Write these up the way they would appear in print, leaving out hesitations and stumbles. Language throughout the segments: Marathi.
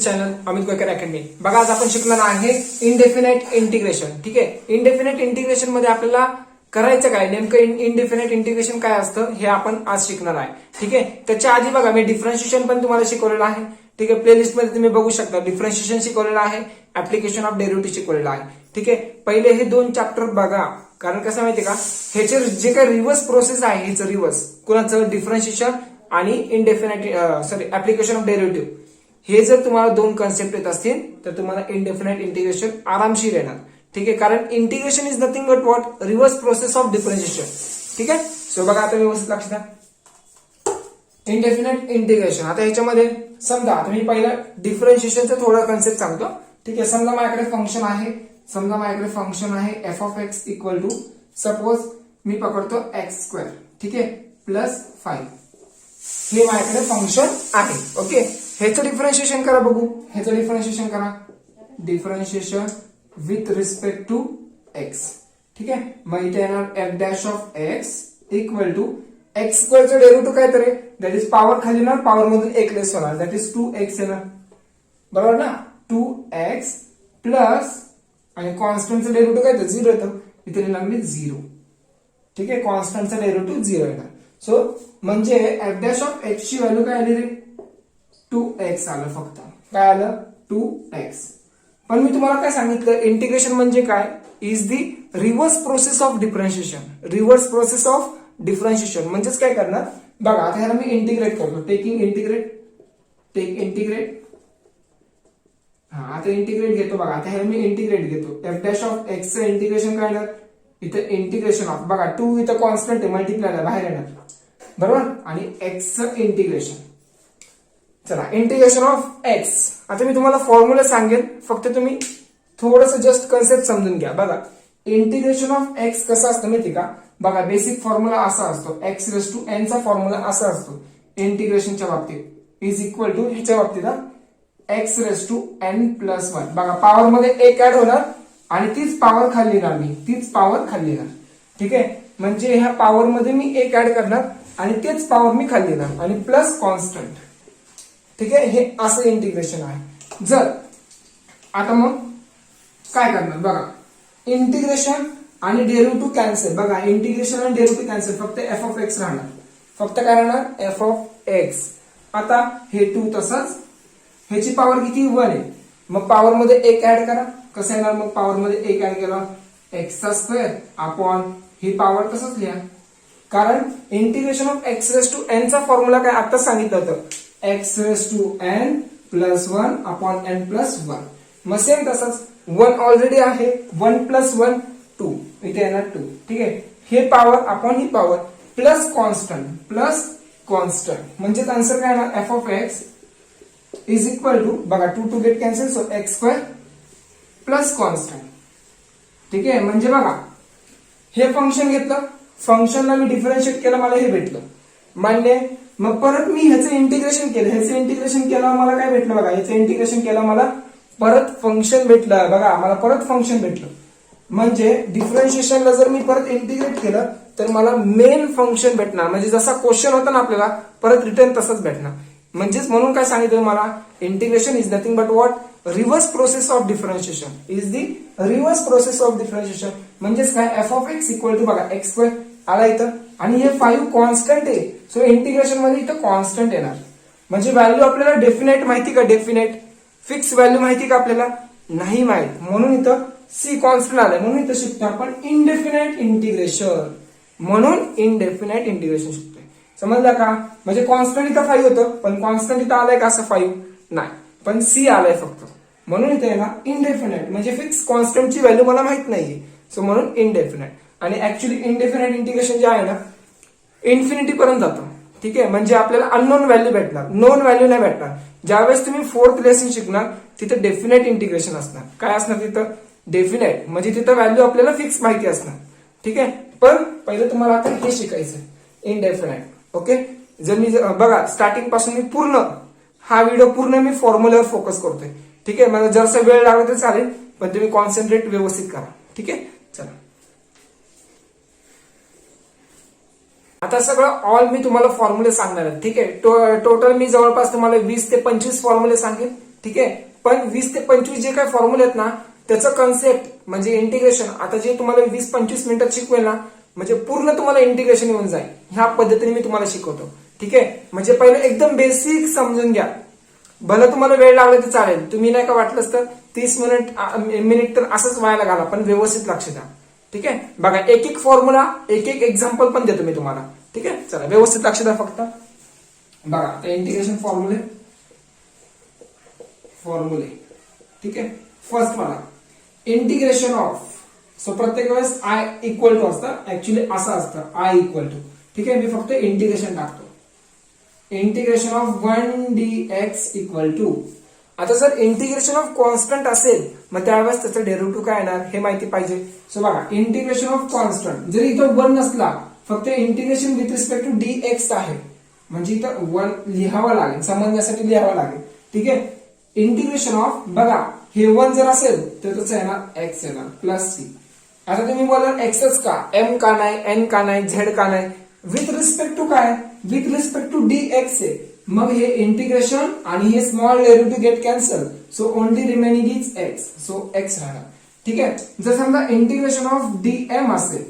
Channel Amit Goykar academy. बघा आज आपण शिकणार आहे इनडेफिनाइट इंटिग्रेशन. ठीक आहे, इनडेफिनाइट इंटिग्रेशन मध्ये आपल्याला करायचं काय, नेमकं इनडेफिनाइट इंटिग्रेशन काय असतं हे आपण आज शिकणार आहे. ठीक आहे, त्याच्या आधी बघा मी डिफरन्शिएशन पण तुम्हाला शिकवलेलं आहे. ठीक आहे, प्लेलिस्ट मध्ये तुम्ही बघू शकता डिफरन्शिएशन शिकवलेलं आहे, ऍप्लिकेशन ऑफ डेरिव्हेटिव्ह शिकवलेलं आहे. ठीक आहे, पहिले हे दोन चॅप्टर बघा, कारण कसं माहितीये का, ह्याचे जे काही रिव्हर्स प्रोसेस आहे ह्याचं रिव्हर्स कुणाचं डिफरन्शिएशन आणि इनडेफिनाइट ऍप्लिकेशन ऑफ डेरिव्हेटिव्ह, हे जर तुम्हाला दोन कन्सेप्ट येत असतील तर तुम्हाला इनडेफिनाइट इंटिग्रेशन आरामशीर येणार. ठीक आहे, कारण integration is nothing but what, reverse process of differentiation. ठीक आहे, सो बघा आता व्यवस्थित लक्ष द्या. इनडेफिनाइट इंटिग्रेशन, आता ह्याच्यामध्ये समजा आता मी पहिला डिफरन्शिएशनचं थोडं कन्सेप्ट सांगतो. ठीक आहे, समजा माझ्याकडे फंक्शन आहे f of x equal to, suppose मी पकडतो एक्स स्क्वेअर. ठीक आहे, प्लस 5, हे माझ्याकडे फंक्शन आहे. ओके, ह्याचं डिफरन्शिएशन करा, बघू ह्याचं डिफरन्शिएशन करा. Differentiation with respect to x. ठीक आहे, मग इथे येणार f dash of x equal to x स्क्वेअरचं डेरिव्हेटिव्ह काय तर दॅट इज पॉवर खाली येणार, पॉवर मधून एक लेस होणार, दॅट इज 2x येणार. बरोबर ना, 2x प्लस आणि कॉन्स्टंटचं डेरिव्हेटिव्ह काय तर 0 येतं, इथे येणार मी 0. ठीक आहे, कॉन्स्टंटचा डेरिव्हेटिव्ह 0 येणार. सो म्हणजे एफ डॅश ऑफ एक्स ची व्हॅल्यू काय आली रे, 2x आलं. फक्त काय आलं, 2x. पण मी तुम्हाला काय सांगितलं, इंटिग्रेशन म्हणजे काय, is the reverse process of differentiation. Reverse process of differentiation म्हणजेच काय करणार बघा, आता ह्याला मी इंटिग्रेट करतो. Take integrate. आता इंटिग्रेट घेतो बघा, आता ह्याला मी इंटिग्रेट घेतो. एफ डॅश ऑफ एक्स चं इंटिग्रेशन काय येणार, इथे इंटिग्रेशन ऑफ बघा 2 इथं कॉन्स्टंट आहे, मल्टिप्लाय बाहेर येणार. बरोबर, आणि एक्स चं इंटिग्रेशन. चला, इंटिग्रेशन ऑफ एक्स. आता मी तुम्हाला फॉर्म्युला सांगेन, फक्त तुम्ही थोडस जस्ट कन्सेप्ट समजून घ्या. बघा इंटिग्रेशन ऑफ एक्स कसं असतं माहिती का, बघा बेसिक फॉर्म्युला असा असतो, एक्स रेस टू एन चा फॉर्म्युला असा असतो इंटिग्रेशनच्या बाबतीत, इज इक्वल टू ह्याच्या बाबतीत x raise to n plus 1. बघा पॉवर मध्ये एक ऍड होणार आणि तीच पॉवर खाली येणार, तीच पॉवर खाली येणार. ठीक आहे, म्हणजे ह्या पॉवर मध्ये मी एक ऍड करणार आणि तेच पॉवर मी खाली येणार आणि प्लस कॉन्स्टंट. ठीक आहे, हे असं इंटिग्रेशन आहे. जर आता मग काय करणार बघा, इंटिग्रेशन आणि डेरिव्हेटिव्ह कॅन्सल. बघा इंटिग्रेशन आणि डेरिव्हेटिव्ह कॅन्सल, फक्त एफ ऑफ एक्स राहणार. फक्त काय राहणार, एफ ऑफ एक्स. आता हे 2 तसंच, ह्याची पॉवर किती 1 आहे, मग पॉवर मध्ये एक ऍड करा. कसं येणार मग, पॉवर मध्ये एक ऍड केला एक्सचा स्क्वेअर अपॉन ही पॉवर तसंच लिहा, कारण integration of x raise to n चा फॉर्म्युला काय आता सांगितलं होतं, x raise to n plus 1 upon n plus 1. मग सेम तसंच 1 ऑलरेडी आहे, 1 प्लस 1 2, इथे येणार 2. ठीक आहे, हे पॉवर अपॉन ही पॉवर प्लस कॉन्स्टंट म्हणजे आन्सर काय येणार, f of x is equal to बघा 2 to get cancel, so x square plus constant. ठीक आहे, म्हणजे बघा हे फंक्शन घेतलं, फंक्शनला मी डिफरन्शिएट केलं, मला हे भेटलं मान्य. मग परत मी ह्याचं इंटिग्रेशन केलं, मला काय भेटलं बघा, ह्याचं इंटिग्रेशन केलं, मला परत फंक्शन भेटलं. बघा मला परत फंक्शन भेटलं, म्हणजे डिफरन्शिएशनला जर मी परत इंटिग्रेट केलं तर मला मेन फंक्शन भेटणार. म्हणजे जसा क्वेश्चन होता ना आपल्याला, परत रिटर्न तसंच भेटणार. म्हणजेच म्हणून काय सांगितलं मला, integration is nothing but what, reverse process of differentiation. Is the reverse process of differentiation. म्हणजेच काय, f of x equal to बघा एक्स स्क्वेअर आला इथं, आणि हे 5 कॉन्स्टंट आहे, सो इंटिग्रेशन मध्ये इथं कॉन्स्टंट येणार. म्हणजे व्हॅल्यू आपल्याला डेफिनेट माहिती का, डेफिनेट फिक्स व्हॅल्यू माहिती का आपल्याला, नाही माहित, म्हणून इथं सी कॉन्स्टंट आलाय, म्हणून इथं शिकतो आपण इनडेफिनाइट इंटिग्रेशन. म्हणून इनडेफिनाइट इंटिग्रेशन शिकतोय, समजलं का. म्हणजे कॉन्स्टंट इथं 5 होतं, पण कॉन्स्टंट इथं आलाय का असं 5 नाही, पण सी आलाय फक्त, म्हणून इथे येणार इनडेफिनाइट. म्हणजे फिक्स कॉन्स्टंटची व्हॅल्यू मला माहित नाहीये, सो म्हणून इनडेफिनाइट. आणि ऍक्च्युली इनडेफिनाइट इंटिग्रेशन जे आहे ना, इन्फिनिटी पर्यंत जातं. ठीक आहे, म्हणजे आपल्याला अननोन व्हॅल्यू भेटणार, नोन व्हॅल्यू नाही भेटणार. ज्यावेळेस तुम्ही 4th लेसन शिकणार तिथे डेफिनेट इंटिग्रेशन असणार. काय असणार तिथं, डेफिनेट, म्हणजे तिथं व्हॅल्यू आपल्याला फिक्स माहिती असणार. ठीक आहे, पण पहिलं तुम्हाला आता हे शिकायचं इनडेफिनाइट. ओके, जर मी बघा स्टार्टिंग पासून मी पूर्ण हा व्हिडिओ पूर्ण मी फॉर्म्युल्यावर फोकस करतोय. ठीक आहे, मला जरसा वेळ लागला तर चालेल, पण तुम्ही कॉन्सन्ट्रेट व्यवस्थित करा. ठीक आहे, चला आता सगळं ऑल मी तुम्हाला फॉर्म्युले सांगणार आहे. ठीक आहे, टोटल मी जवळपास तुम्हाला 20 ते 25 फॉर्म्युले सांगेन. ठीक आहे. पण 20 ते 25 जे काही फॉर्म्युले आहेत ना त्याचं कन्सेप्ट म्हणजे इंटिग्रेशन आता जे तुम्हाला 20-25 मिनिटात शिकवेल ना म्हणजे पूर्ण तुम्हाला इंटिग्रेशन येऊन जाईल. ह्या पद्धतीने मी तुम्हाला शिकवतो. ठीक आहे. म्हणजे पहिले एकदम बेसिक समजून घ्या. भलं तुम्हाला वेळ लागला तर चालेल. तुम्ही नाही का वाटलंच तर 30 मिनिट तर असंच व्हायला घाला पण व्यवस्थित लक्ष द्या. ठीक आहे. बघा एक एक फॉर्म्युला एक एक एक्झाम्पल पण देतो मी तुम्हाला. ठीक आहे. चला व्यवस्थित लक्ष द्या फक्त. बघा इंटिग्रेशन फॉर्म्युले ठीक आहे. फर्स्ट मला इंटिग्रेशन ऑफ सो प्रत्येक वेळेस आय इक्वल टू असतं ऍक्च्युली असं असतं आय इक्वल टू. ठीक आहे. मी फक्त इंटिग्रेशन टाकतो. Integration of 1dx equal to आता जर इंटिग्रेशन ऑफ कॉन्स्टंट असेल मग त्यावेळेस त्याचं डेरिव्हेटिव्ह काय येणार हे माहिती पाहिजे. सो बघा इंटिग्रेशन ऑफ कॉन्स्टंट जर इथं 1 नसला फक्त integration with respect to dx आहे म्हणजे इथं 1 लिहावं लागेल समजण्यासाठी लिहावं लागेल. ठीक आहे. इंटिग्रेशन ऑफ बघा हे 1 जर असेल तर त्याचं येणार x येणार प्लस सी. आता तुम्ही बोलाल एक्सच का एम का नाही एन का नाही झेड का नाही विथ रिस्पेक्ट टू काय विथ रिस्पेक्ट टू dx आहे. मग हे इंटिग्रेशन आणि हे small derivative gate cancel so only remaining is x so x राहणार. ठीक आहे. जर समजा इंटिग्रेशन ऑफ dm असेल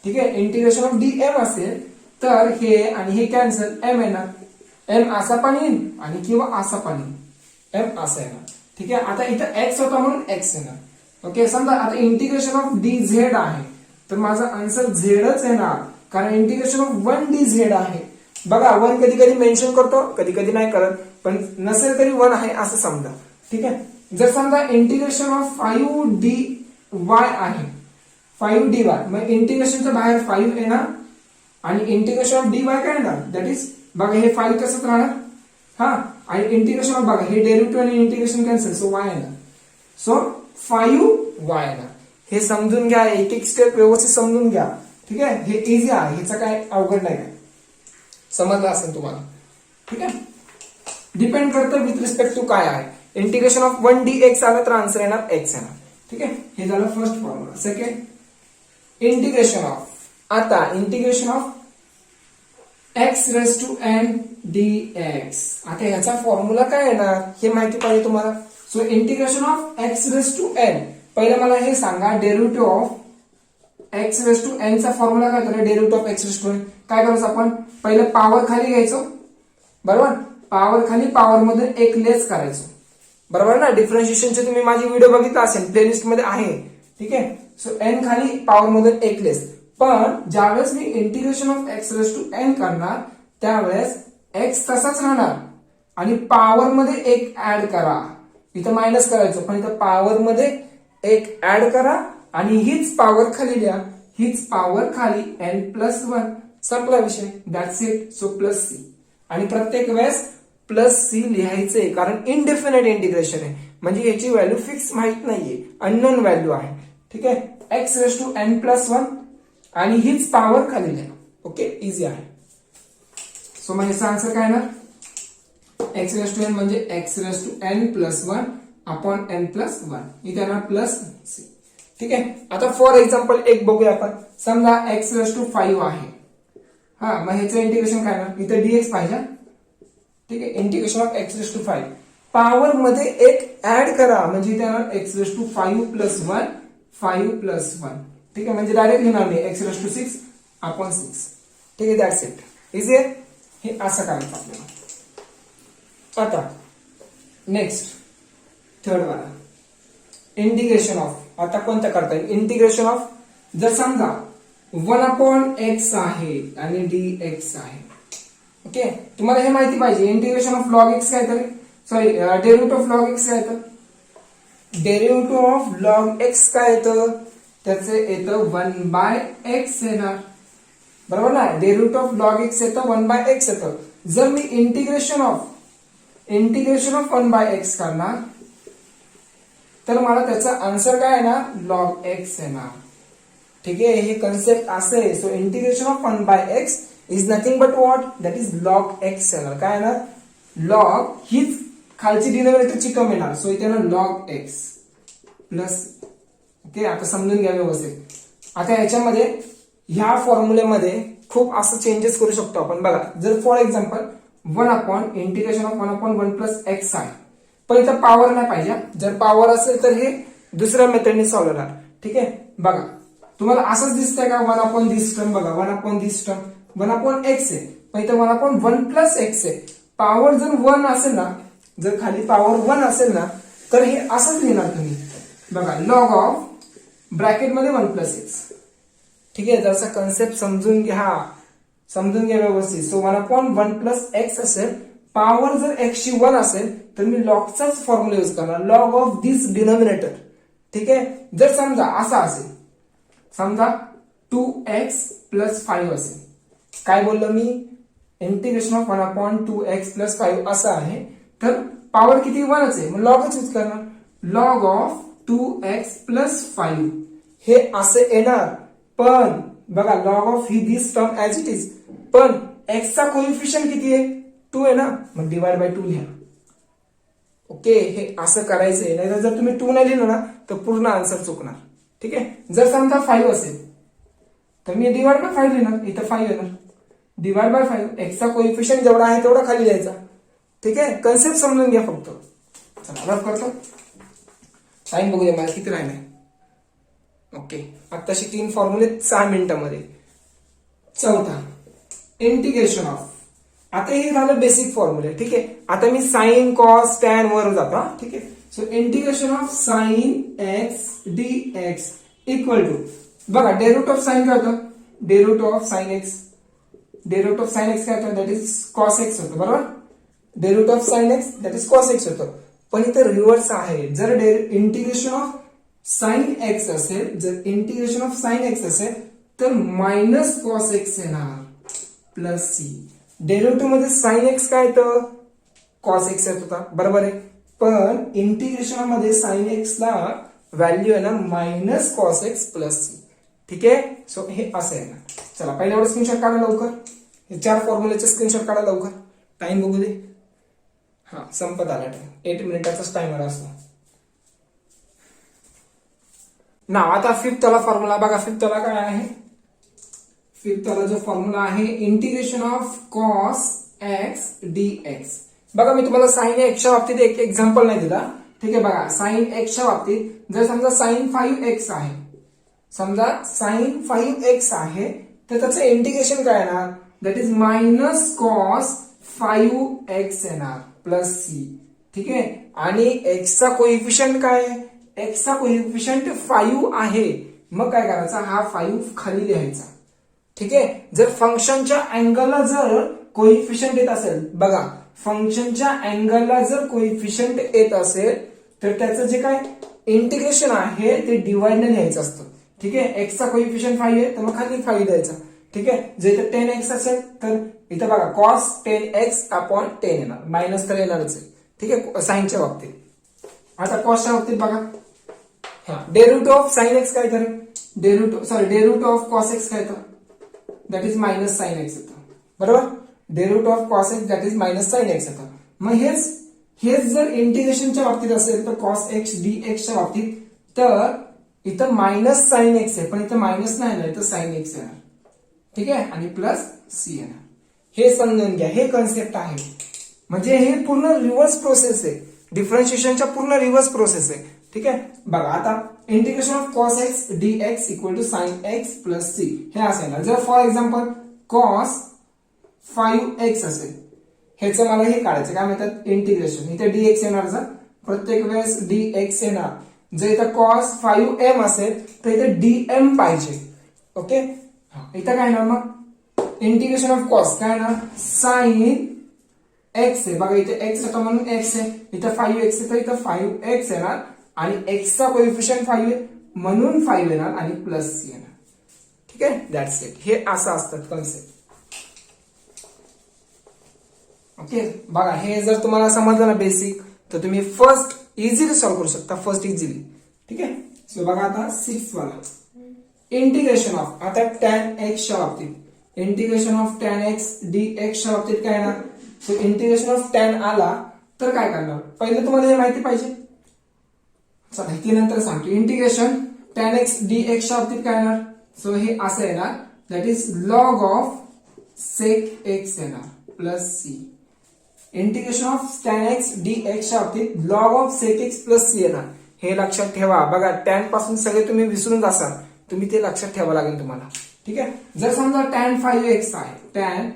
ठीक आहे इंटिग्रेशन ऑफ dm असेल तर हे आणि हे कॅन्सल m येणार. m असा पण येईल आणि किंवा असा पण येईल m असं येणार. ठीक आहे. आता इथं x होता म्हणून x येणार. ओके. समजा आता इंटिग्रेशन ऑफ dz आहे तर माझा आन्सर झेडच येणार कारण इंटिग्रेशन ऑफ 1dz आहे. बघा 1 कधी कधी मेन्शन करतो कधी कधी नाही करत पण नसेल तरी 1 आहे असं समजा. ठीक आहे. जर समजा इंटिग्रेशन ऑफ 5dy आहे 5dy मग इंटिग्रेशनच्या बाहेर 5 येणार आणि इंटिग्रेशन ऑफ dy काय येणार दॅट इज बघा हे 5 तसंच राहणार. हा आणि इंटिग्रेशन ऑफ बघा हे डेरिव्हेटिव्ह आणि इंटिग्रेशन कॅन्सल सो y येणार. सो 5y येणार. हे समजून घ्या एक एक स्टेप व्यवस्थित समजून घ्या. ठीक आहे. हे इझी आहे ह्याचं काय अवघड नाही काय समजलं असेल तुम्हाला. ठीक आहे. डिपेंड करतं विथ रिस्पेक्ट टू काय आहे. इंटिग्रेशन ऑफ 1dx आलं तर आन्सर येणार x येणार. ठीक आहे. हे झालं first formula. Second integration of आता integration of x raise to n dx आता ह्याचा फॉर्म्युला काय येणार हे माहिती पाहिजे तुम्हाला. So integration of x raise to n पहिलं मला हे सांगा derivative of x raise to n चा फॉर्म्युला काय होता derivative of x raise to n काय करायचं आपण पहिलं पॉवर खाली घ्यायचो बरोबर. पॉवर खाली पॉवर मध्ये एक लेस करायचो बरोबर ना. डिफरन्शिएशनचे तुम्ही माझी व्हिडिओ बघितला असेल प्लेलिस्ट मध्ये आहे. ठीक आहे. सो n खाली पॉवर मधून एक लेस पण ज्यावेळेस मी integration of x raise to n करणार त्यावेळेस x तसाच राहणार आणि पॉवर मध्ये एक ऍड करा. इथं मायनस करायचो पण इथं पॉवर मध्ये एक ऍड करा आणि हीच पॉवर खाली लिहा हीच पॉवर खाली n+1 संपला विषय that's it. So plus C आणि प्रत्येक वेळेस प्लस सी लिहायचंय कारण इनडेफिनेट इंटिग्रेशन आहे म्हणजे याची व्हॅल्यू फिक्स माहित नाहीये अननोन व्हॅल्यू आहे. ठीक आहे. x रेज टू n+1 आणि हीच पॉवर खाली लिहा. ओके इझी आहे. सो मग याचा आन्सर काय येणार x रेज टू n म्हणजे x raise to n+1 upon n+1 इथे येणार प्लस सी. ठीक आहे. आता फॉर एक्झाम्पल एक बघूया आपण समजा x रेज टू 5 आहे. हा मग ह्याचं इंटिग्रेशन काय येणार इथे dx पाहिजे. ठीक आहे. Integration of x raise to 5 power मध्ये एक ऍड करा म्हणजे इथे येणार x रेज टू 5+1 5+1. ठीक आहे. म्हणजे डायरेक्ट लिहिणार मी x रेज टू 6 अपॉन 6. ठीक आहे. दॅट्स इट इझी आहे. हे असं करायचं आपल्याला. आता नेक्स्ट थर्ड वाला इंटिग्रेशन ऑफ आता कोणतं करता येईल इंटिग्रेशन ऑफ जर समजा 1/x आहे आणि dx आहे. ओके. तुम्हाला हे माहिती पाहिजे इंटिग्रेशन ऑफ log x काय तर sorry derivative of log x काय तर डेरिव्हेटिव्ह ऑफ log x काय येतं त्याचे येतं 1/x येणार बरोबर ना. डेरिव्हेटिव्ह ऑफ log x येतं 1/x येतं. जर मी इंटिग्रेशन ऑफ 1/x करणार तर मला त्याचा आन्सर काय येणार log x येणार. ठीक आहे. हे कन्सेप्ट असं आहे. So integration of 1/x is nothing but what that is log x येणार. काय येणार log हीच खालची डिनोमिनेटरची टर्म येणार सो इथे येणार log x प्लस. ओके. आता समजून घ्या व्यवस्थित. आता याच्यामध्ये ह्या फॉर्म्युलेमध्ये खूप असं चेंजेस करू शकतो आपण. बघा जर for example 1 upon integration of 1/1 plus x आहे पण इथं पॉवर नाही पाहिजे. जर पॉवर असेल तर हे दुसऱ्या मेथडने सॉल्व्ह होणार. ठीक आहे, बघा तुम्हाला असंच दिसतंय का 1 अपॉन दिस टर्म. बघा 1 अपॉन दिस टर्म 1 अपॉन एक्स आहे, पण इथं 1 अपॉन 1 प्लस एक्स आहे. पॉवर जर 1 असेल ना, जर खाली पॉवर 1 असेल ना, तर हे असंच लिहिणार तुम्ही. बघा लॉग ऑफ ब्रॅकेटमध्ये 1 प्लस एक्स. ठीक आहे, जरसा कन्सेप्ट समजून घ्या, समजून घ्या व्यवस्थित. सो 1 अपॉन 1 प्लस एक्स असेल, पॉवर जर एक्स ची 1 असेल तर मी लॉगचाच फॉर्म्युला यूज करणार, लॉग ऑफ दिस डिनॉमिनेटर. ठीक आहे, जर समजा असा असेल, समजा 2x प्लस 5 असेल, काय बोललो मी, integration of 1 upon 2x plus 5 असं आहे, तर पॉवर किती 1च आहे, मग लॉगच यूज करणार. लॉग ऑफ 2x प्लस 5 हे असे येणार. पण बघा लॉग ऑफ ही this term as it is, पण x चा कोइफिशियंट किती आहे, 2 आहे ना, मग डिवाइड बाय 2 लिहा. ओके, हे असं करायचंय, नाही जर तुम्ही 2 नाही लिहिलं ना तर पूर्ण आन्सर चुकणार. ठीक आहे, जर समजा 5 असेल तर मी डिवाइड बाय 5 लिहिणार, इथं 5 येणार, डिवाइड बाय 5. एक्सचा कोइफिशियंट जेवढा आहे तेवढा खाली द्यायचा. ठीक आहे, कन्सेप्ट समजून घ्या फक्त. चला रफ करतो, टाइम बघूया मला किती राहिलाय. ओके, आत्ताशी 3 फॉर्म्युले 6 मिनिटांमध्ये. चौथा इंटिग्रेशन ऑफ. आता हे झालं बेसिक फॉर्म्युले. ठीक आहे, आता मी साइन कॉस टॅन वर जातो. ठीक आहे, so integration of sine x d x equal to, बघा डेरिव्हेटिव्ह ऑफ साइन काय होतं, derivative of sine x, derivative of sine x काय होतं, दॅट इज कॉस एक्स होतं. बरोबर, derivative of sine x that is cos x होतं. पण इथं रिव्हर्स आहे. जर इंटिग्रेशन ऑफ साइन एक्स असेल, जर इंटिग्रेशन ऑफ साइन एक्स असेल तर मायनस कॉस एक्स येणार प्लस सी. डेरिव्हेटिव्ह मध्ये साइन एक्स काय येतं, कॉस एक्स येत होता. बरोबर आहे, पण इंटिग्रेशन मध्ये साइन एक्स ला व्हॅल्यू आहे ना minus cos x plus c. ठीक आहे, सो हे असं आहे ना. चला पहिल्या एवढं स्क्रीनशॉट काढा लवकर, हे 4 फॉर्म्युलेचे स्क्रीनशॉट काढा लवकर. टाइम बघू दे, हा संपत आला टाइम, 8 मिनिटाचाच टाइमर असतो ना. आता फिफ्थ वाला फॉर्म्युला बघा. फिफ्थ वाला काय आहे, फिफ्थ वाला जो फॉर्म्युला आहे integration of cos x d x. बघा मी तुम्हाला साइन एक्सच्या बाबतीत एक एक्झाम्पल नाही दिला. ठीक आहे, बघा साइन एक्सच्या बाबतीत जर समजा साइन 5x आहे, समजा साइन 5x आहे, तर त्याचं इंटिग्रेशन काय येणार, that is minus cos 5x येणार प्लस सी. ठीक आहे, आणि एक्सचा कोइफिशियंट काय आहे, एक्सचा कोइफिशियंट 5 आहे, मग काय करायचा, हा 5 खाली लिहायचा. ठीक आहे, जर फंक्शनच्या अँगलला जर कोइफिशियंट येत असेल, बघा फंक्शनच्या अँगलला जर कोइफिशियंट येत असेल तर त्याचं जे काय इंटिग्रेशन आहे ते डिवाइडने लिहायचं असतं. ठीक आहे, एक्सचा कोइफिशियंट 5 आहे तर मग खाली 5 द्यायचा. ठीक आहे, जर इथं 10x असेल तर इथं बघा कॉस 10x अपॉन 10 येणार, मायनस तर येणारच आहे. ठीक आहे, साइनच्या बाबतीत. आता कॉसच्या बाबतीत बघा, हा डेरिव्हेटिव्ह ऑफ साइन एक्स काय तर डेरिव्हेटिव्ह ऑफ कॉस एक्स काय तर that is minus sine x येतं. बरोबर, derivative of cos x that is minus sine x येतं. मग हेच जर इंटिग्रेशनच्या बाबतीत असेल तर कॉस एक्स डी एक्सच्या बाबतीत, तर इथं मायनस साइन एक्स आहे, पण इथं मायनस नाही येणार, इथं साइन एक्स येणार. ठीक आहे, आणि प्लस सी येणार. हे समजून घ्या, हे कन्सेप्ट आहे. म्हणजे हे पूर्ण रिव्हर्स प्रोसेस आहे, डिफरन्शिएशनच्या पूर्ण रिव्हर्स प्रोसेस आहे. ठीक आहे, बघा आता integration of cos x d x equal to sine x plus c हे असं येणार. जर फॉर एक्झाम्पल कॉस 5x असेल, ह्याचं मला हे काढायचं, काय म्हणतात इंटिग्रेशन. इथे dx येणार, जर प्रत्येक वेळेस dx येणार. जर इथं cos 5m असेल तर इथे dm पाहिजे. ओके, इथं काय येणार मग इंटिग्रेशन ऑफ कॉस काय येणार, साइन x आहे. बघा इथे x होता म्हणून x आहे, इथं 5x आहे तर इथं 5x येणार, आणि x चा कोइफिशियंट 5 आहे म्हणून 5 येणार आणि प्लस सी येणार. ठीक आहे, दॅट्स इट. हे असं असतात कन्सेप्ट. ओके, बघा हे जर तुम्हाला समजलं ना बेसिक, तर तुम्ही फर्स्ट इझिली सॉल्व्ह करू शकता, फर्स्ट इझिली. ठीक आहे, सो बघा आता 6th वाला इंटिग्रेशन ऑफ, आता tan x च्या बाबतीत integration of tan x dx च्या बाबतीत काय येणार. सो इंटिग्रेशन ऑफ tan आला तर काय करणार, पहिले तुम्हाला हे माहिती पाहिजे. चला ती नंतर सांगतो. इंटिग्रेशन tan x dx च्या बाबतीत काय येणार, सो हे असं येणार, that is log of sec x येणार plus c. Integration of tan x d एक्सच्या बाबतीत log of sec x plus c येणार. हे लक्षात ठेवा. बघा टॅन पासून सगळे तुम्ही विसरून जासाल, तुम्ही ते लक्षात ठेवा लागेल तुम्हाला. ठीक आहे. जर समजा टॅन 5x आहे, टॅन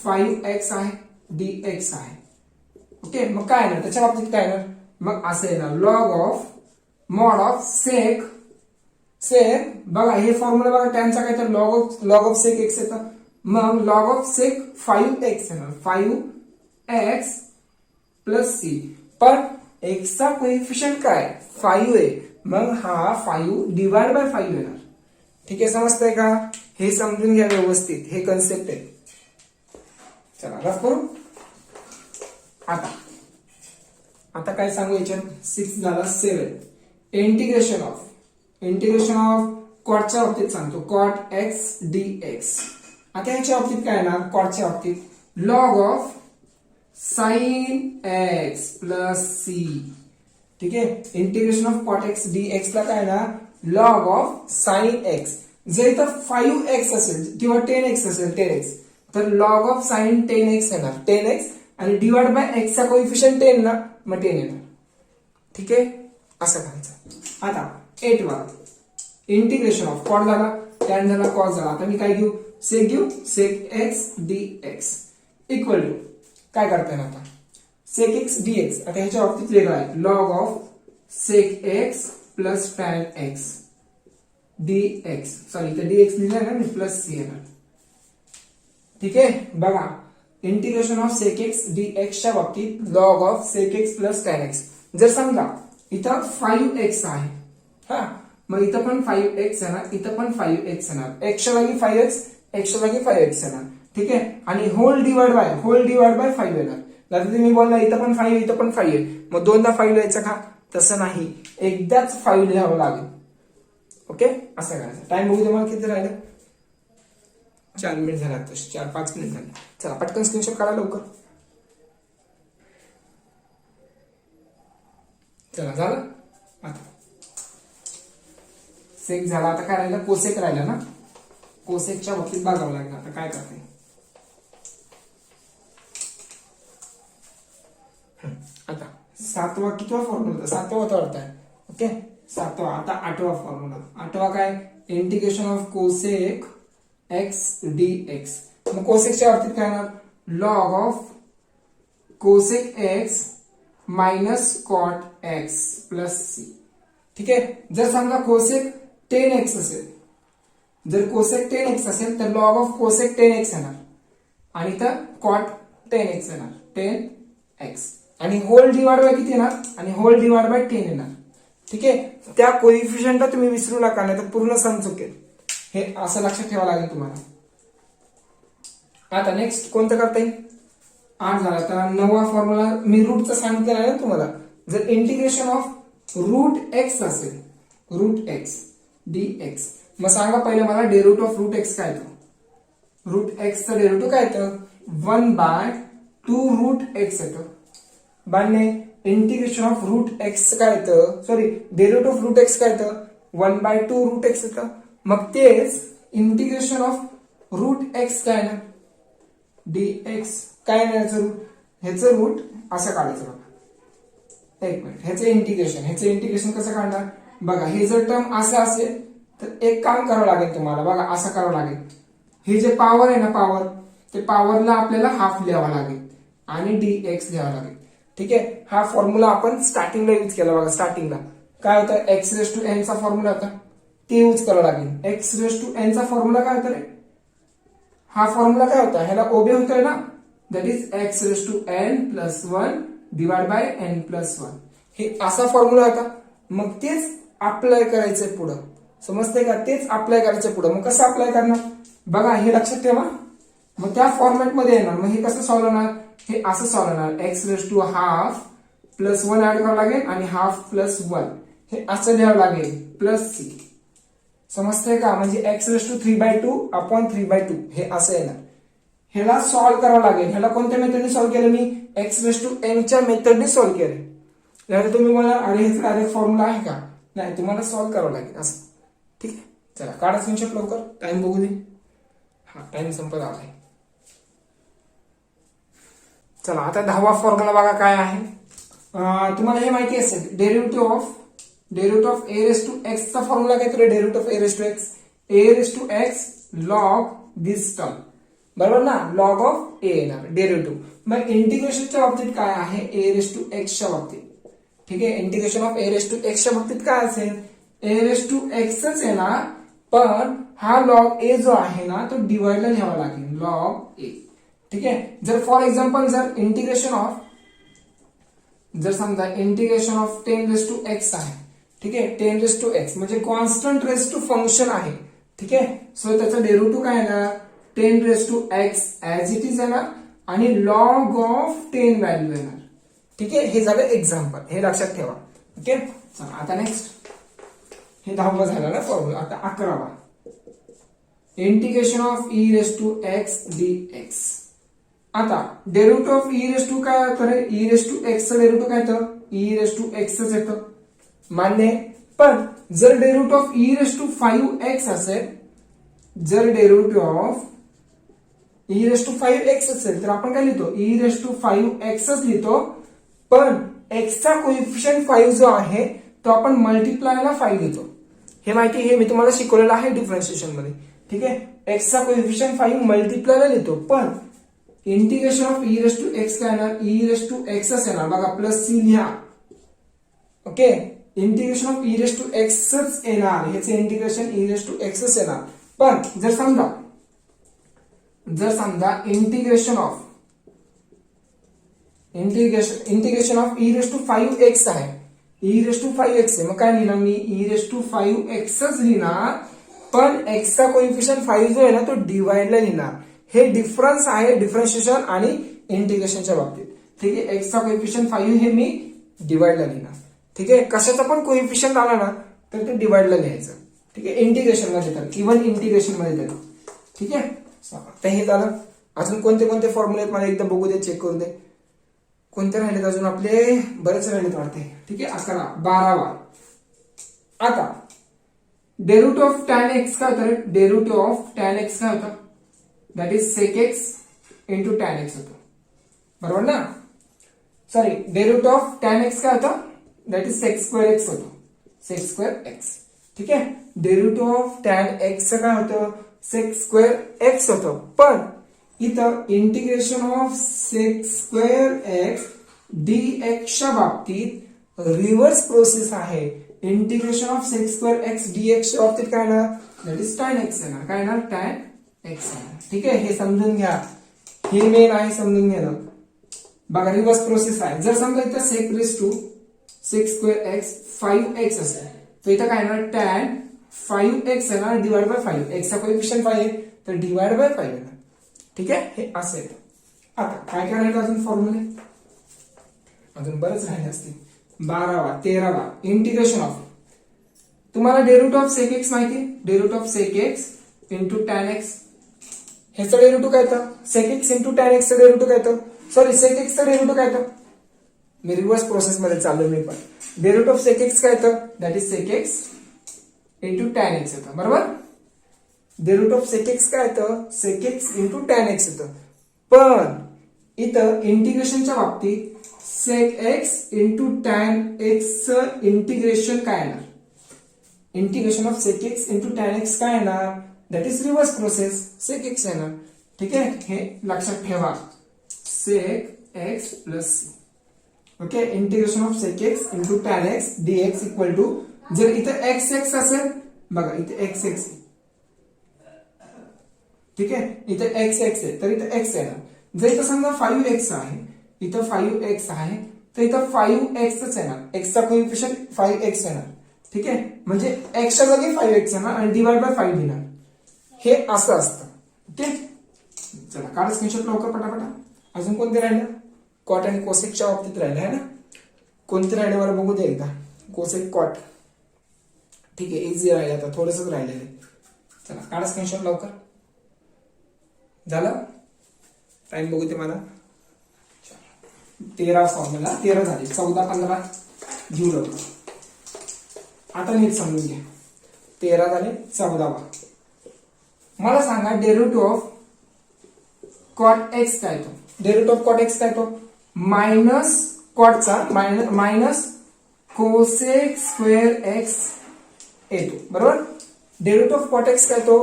5x आहे, dx आहे. ओके, मग काय येणार त्याच्या बाबतीत? काय येणार मग? असं येणार log of mod of sec. बघा हे फॉर्म्युला बघा, टॅनचा काय तर लॉग ऑफ सेक एक्स येतं. मग लॉग ऑफ सेक 5x येणार, 5x प्लस सी. पण एक्सचा कोएफिशियंट काय 5 आहे, मग हा 5 डिवाइड बाय 5 येणार. ठीक आहे, समजतंय का? हे समजून घ्या व्यवस्थित, हे कन्सेप्ट आहे. चला रफ करू. आता काय सांगू याच्यात? 6 झाला 7. इंटिग्रेशन ऑफ कॉटच्या बाबतीत सांगतो, कॉट एक्स dx. आता याच्या बाबतीत काय येणार? कॉटच्या बाबतीत log of sine x plus c. ठीक आहे, integration of cot x dx ला काय येणार? Log of sine x. जर इथं 5x असेल किंवा 10x असेल, 10x, तर लॉग ऑफ साइन 10x येणार, 10x, आणि डिवाइड बाय x चा कोएफिशियंट 10 ना, मग 10 येणार. ठीक आहे, असं करायचं. आता 8 वा इंटिग्रेशन ऑफ कॉट झाला, टॅन झाला, कॉस झाला. आता मी काय घेऊ? सेक घेऊ. Sec x dx equal to काय करता येईल आता? Sec x dx. आता ह्याच्या बाबतीत वेगळं आहे, log of sec x plus tan x dx. Sorry इथे dx लिहिलं ना मी, प्लस सी येणार. ठीक आहे, बघा integration of sec x dx च्या बाबतीत log of sec x plus tan x. जर समजा इथं 5x आहे, हा, मग इथं पण 5x येणार, इथं पण 5x येणार, x च्या जागी 5x, x च्या जागी 5x येणार. ठीक आहे, आणि होल डिवाइड बाय 5 येणार. आता तुम्ही बोलला इथं पण 5 इथं पण 5 आहे, मग दोनदा 5 लिहायचं का? तसं नाही, एकदाच 5 लिहावं लागेल. ओके, असं करायचं. टाइम बघू दे मला किती राहिलं. 4 मिनिट झाले, 4-5 मिनिट झाले. चला पटकन स्क्रीनशॉट काढा लवकर. चला झालं. आता सेक झाला, आता काय राहिलं? कोसेक राहिला ना. कोसेकच्या बाबतीत बघावं लागेल. आता काय करते? आता 7वा कितवा फॉर्म्युला? 7वा वाटत आहे. ओके, 7वा. आता 8वा फॉर्म्युला. 8वा काय? Integration of cosec x dx. मग कोसेकच्या बाबतीत काय येणार? Log of cosec x minus cot x plus c. ठीक आहे, जर समजा कोसेक 10x असेल, जर कोसेक 10x असेल तर लॉग ऑफ कोसेक 10x येणार, आणि इथं कॉट 10x येणार, 10x, आणि होल डिवाइड बाय किती येणार? आणि होल डिवाइड बाय 10 येणार. ठीक आहे, त्या कोइफिशियंटला तुम्ही विसरू नका, नाही तर पूर्ण सम चुकेल. हे असं लक्षात ठेवावं लागेल तुम्हाला. आता नेक्स्ट कोणतं करता येईल? 8 झाला. आता 9वा फॉर्म्युला मी रूटचं सांगितलं आहे ना तुम्हाला. जर इंटिग्रेशन ऑफ रूट एक्स असेल, रूट एक्स dx, मग सांगा पहिले मला डेरिव्हेटिव्ह ऑफ रूट एक्स काय येतं? रूट एक्स चा डेरिव्हेटिव्ह काय येतं? 1/2 रूट एक्स येतं. बांधणे इंटिग्रेशन ऑफ रूट एक्स काय येतं? Sorry, derivative of root x काय येतं? 1/2 रूट एक्स येतं. मग तेच इंटिग्रेशन ऑफ रूट एक्स काय ना, dx काय नाही, ह्याचं रूट असं काढायचं. बघा एक मिनिट, ह्याचं इंटिग्रेशन कसं काढणार? बघा, हे जर टर्म असं असेल तर एक काम करावं लागेल तुम्हाला. बघा असं करावं लागेल, हे जे पॉवर आहे ना, पॉवर, ते पॉवरला आपल्याला हाफ लिहावा लागेल आणि dx लिहावं लागेल. ठीक आहे, हा फॉर्म्युला आपण स्टार्टिंगला यूज केला. बघा स्टार्टिंगला काय होतं? x⁻n चा फॉर्म्युला होता, ते यूज करावं लागेल. x⁻n चा फॉर्म्युला काय होता रे? हा फॉर्म्युला काय होता? ह्याला ओबे होतोय ना, that is x⁻n + 1 divide by n + 1. हे असा फॉर्म्युला होता. मग तेच अप्लाय करायचंय पुढं, समजतंय का? तेच अप्लाय करायचंय पुढं. मग कसं अप्लाय करणार? बघा हे लक्षात ठेवा. मग त्या फॉर्मॅट मध्ये येणार. मग हे कसं सॉल्व्ह होणार? हे असं सॉल्व्ह होणार, x⁻½ + 1 ऍड करावं लागेल आणि ½ + 1 हे असं लिहावं लागेल प्लस सी. समजतंय का? म्हणजे x⁻³ अपॉन 3/2 हे असं येणार. ह्याला सॉल्व्ह करावं लागेल. ह्याला कोणत्या मेथडने सॉल्व्ह केलं? मी x⁻n च्या मेथडने सॉल्व्ह केलं. नाही तुम्ही मला अरे ह्याचा डायरेक्ट फॉर्म्युला आहे का? नाही, तुम्हाला सॉल्व्ह करावं लागेल असं. ठीक आहे, चला काढा स्क्रीनशॉट लवकर, टाइम बघू दे. हा, टाइम संपत आलाय. चला आता 10वा फॉर्म्युला बघा काय आहे. तुम्हाला हे माहिती असेल derivative of a raise to x चा फॉर्म्युला काय तर derivative of a raise to x log this term, बरोबर ना. लॉग ऑफ ए येणार डेरिव्हेटिव्ह. मग इंटिग्रेशनच्या बाबतीत काय आहे ए रेस टू एक्सच्या बाबतीत. ठीक आहे, integration of a raise to एक्सच्या बाबतीत काय असेल ए रेस टू एक्सच येणार, पण हा लॉग ए जो आहे ना तो डिवाइडला लिहावा लागेल लॉग ए. ठीक आहे, जर फॉर एक्झाम्पल जर समजा integration of 10 raise to x आहे. ठीक आहे, 10 रेस टू एक्स म्हणजे कॉन्स्टंट रेस टू फंक्शन आहे. ठीक आहे, सो त्याचा डेरिव्हेटिव्ह काय येणार 10 raise to x as it is येणार आणि लॉग ऑफ 10 व्हॅल्यू येणार. ठीक आहे, हे झालं एक्झाम्पल, हे लक्षात ठेवा. ओके, चला आता नेक्स्ट, हे 10वा झालं ना फॉर्म्युला. आता 11वा integration of e raise to x d x. आता derivative of e raise to काय तर ई रेस टू एक्स चं डेरिव्हेटिव्ह काय येतं ई रेस टू एक्सच येतं, मान्य. पण जर derivative of e raise to 5x असेल, जर derivative of e raise to 5x असेल तर आपण काय लिहितो ई रेस टू 5xच लिहितो. पण x चा कोइफिशियंट 5 जो आहे तो आपण मल्टिप्लायला 5 लिहितो. हे माहिती, हे मी तुम्हाला शिकवलेलं आहे डिफरन्शिएशन मध्ये. ठीक आहे, x चा कोइफिशियंट 5 मल्टिप्लायला लिहितो, पण integration of e raise to x काय येणार ई रेस टू एक्सच येणार. बघा प्लस सी लिहा. Okay, integration of e raise to एक्सच येणार, ह्याचे इंटिग्रेशन ई रेस टू एक्सच येणार. पण जर समजा integration of e raise to 5x आहे, ई रेस टू 5x आहे, मग काय लिहिणार मी ई रेस टू 5xच लिहिणार, पण x चा कोइफिशियंट 5 जो आहे ना तो डिवाइडला लिहिणार. हे डिफरन्स आहे डिफरन्शिएशन आणि इंटिग्रेशनच्या बाबतीत. ठीक आहे, x चा कोइफिशियंट 5 हे मी डिवाइडला लिहिणार. ठीक आहे, कशाचा पण कोइफिशियंट आला ना तर ते डिवाइडला लिहायचं. ठीक आहे, इंटिग्रेशन मध्ये तर इव्हन इंटिग्रेशन मध्ये तर. ठीक आहे, तर हे झालं. अजून कोणते कोणते फॉर्म्युले आहेत मला एकदा बघू दे, चेक करू दे. कोणते राहिलेत अजून आपले बरेच राहिलेत वाटते. ठीक आहे, 11 12वा. आता डेरिव्हेटिव्ह ऑफ tan x काय होतं डेरिव्हेटिव्ह ऑफ tan x काय होतं that is sec x into tan x होतं, बरोबर ना. Sorry, derivative of tan x काय होतं that is sec square x होतं, sec square x. ठीक आहे, डेरिव्हेटिव्ह ऑफ tan x काय होतं sec square x होतं, पण इथं integration of sec square x dx च्या बाबतीत रिव्हर्स प्रोसेस आहे. Integration of sec square x dx च्या बाबतीत काय येणार दॅट इज tan x येणार. काय येणार tan x येणार. ठीक आहे, हे समजून घ्या, हे मेन आहे समजून घेणं. बघा रिव्हर्स प्रोसेस आहे. जर समजा इथं sec square x 5x असेल तर इथं काय येणार tan 5x येणार डिवाइड बाय 5. x चा कोइफिशियंट 5 आहे तर डिवाइड बाय 5 येणार. ठीक आहे, हे असं येतं. आता काय काय राहिलं अजून फॉर्म्युले, अजून बरेच राहिले असतील. 12वा 13वा इंटिग्रेशन ऑफ, तुम्हाला डेरिव्हेटिव्ह ऑफ sec x माहिती, derivative of sec x into tan x. ह्याचं डेरिव्हेटिव्ह काय येतं sec x into tan x चं डेरिव्हेटिव्ह काय येतं सॉरी sec x चं डेरिव्हेटिव्ह काय येतं, मी रिव्हर्स प्रोसेस मध्ये चाललो मी. पण डेरिव्हेटिव्ह ऑफ sec x काय येतं that is sec x into tan x येतं, बरोबर. डेरिव्हेटिव्ह ऑफ sec x काय येतं sec x into tan x येतं. पण इथं इंटिग्रेशनच्या बाबतीत sec x into tan x चं इंटिग्रेशन काय येणार, integration of sec x into tan x काय येणार that is reverse process sec x येणार. ठीक आहे, हे लक्षात ठेवा sec x plus c. Okay, integration of sec x into tan x dx equal to, जर इथं x x असेल बघा इथे x x, ठीक आहे, इथे x x आहे तर इथे x येणार. जर इथं समजा 5x आहे, इथं 5x आहे तर इथं 5x च येणार, x चा कोइफिशियंट 5x येणार. ठीक आहे, म्हणजे x च्या जागी 5x येणार आणि डिवाइड बाय 5 लिहिणार. हे असं असतं. ओके, चला काढा स्क्रीनशॉट लवकर पटापटा. अजून कोणते राहिले कॉट आणि कोसेकच्या बाबतीत राहिले आहे ना, कोणते राहिले बरं बघू दे एकदा. कोसेक कॉट, ठीक आहे, इझी राहिले, आता थोडंसंच राहिलेलं. चला काढा स्क्रीनशॉट लवकर. झालं, टाइम बघू ते मला. 13 फॉर्म्युला 13 झाले, 14 15 घेऊ लवकर. आता नीट समजून घ्या. 13 झाले, 14वा. मला सांगा डेरिव्हेटिव्ह ऑफ कॉट एक्स काय तो derivative of cot x काय तो मायनस कॉटचा मायनस कोसेक स्क्वेअर एक्स येतो बरोबर. Derivative of cot x काय तो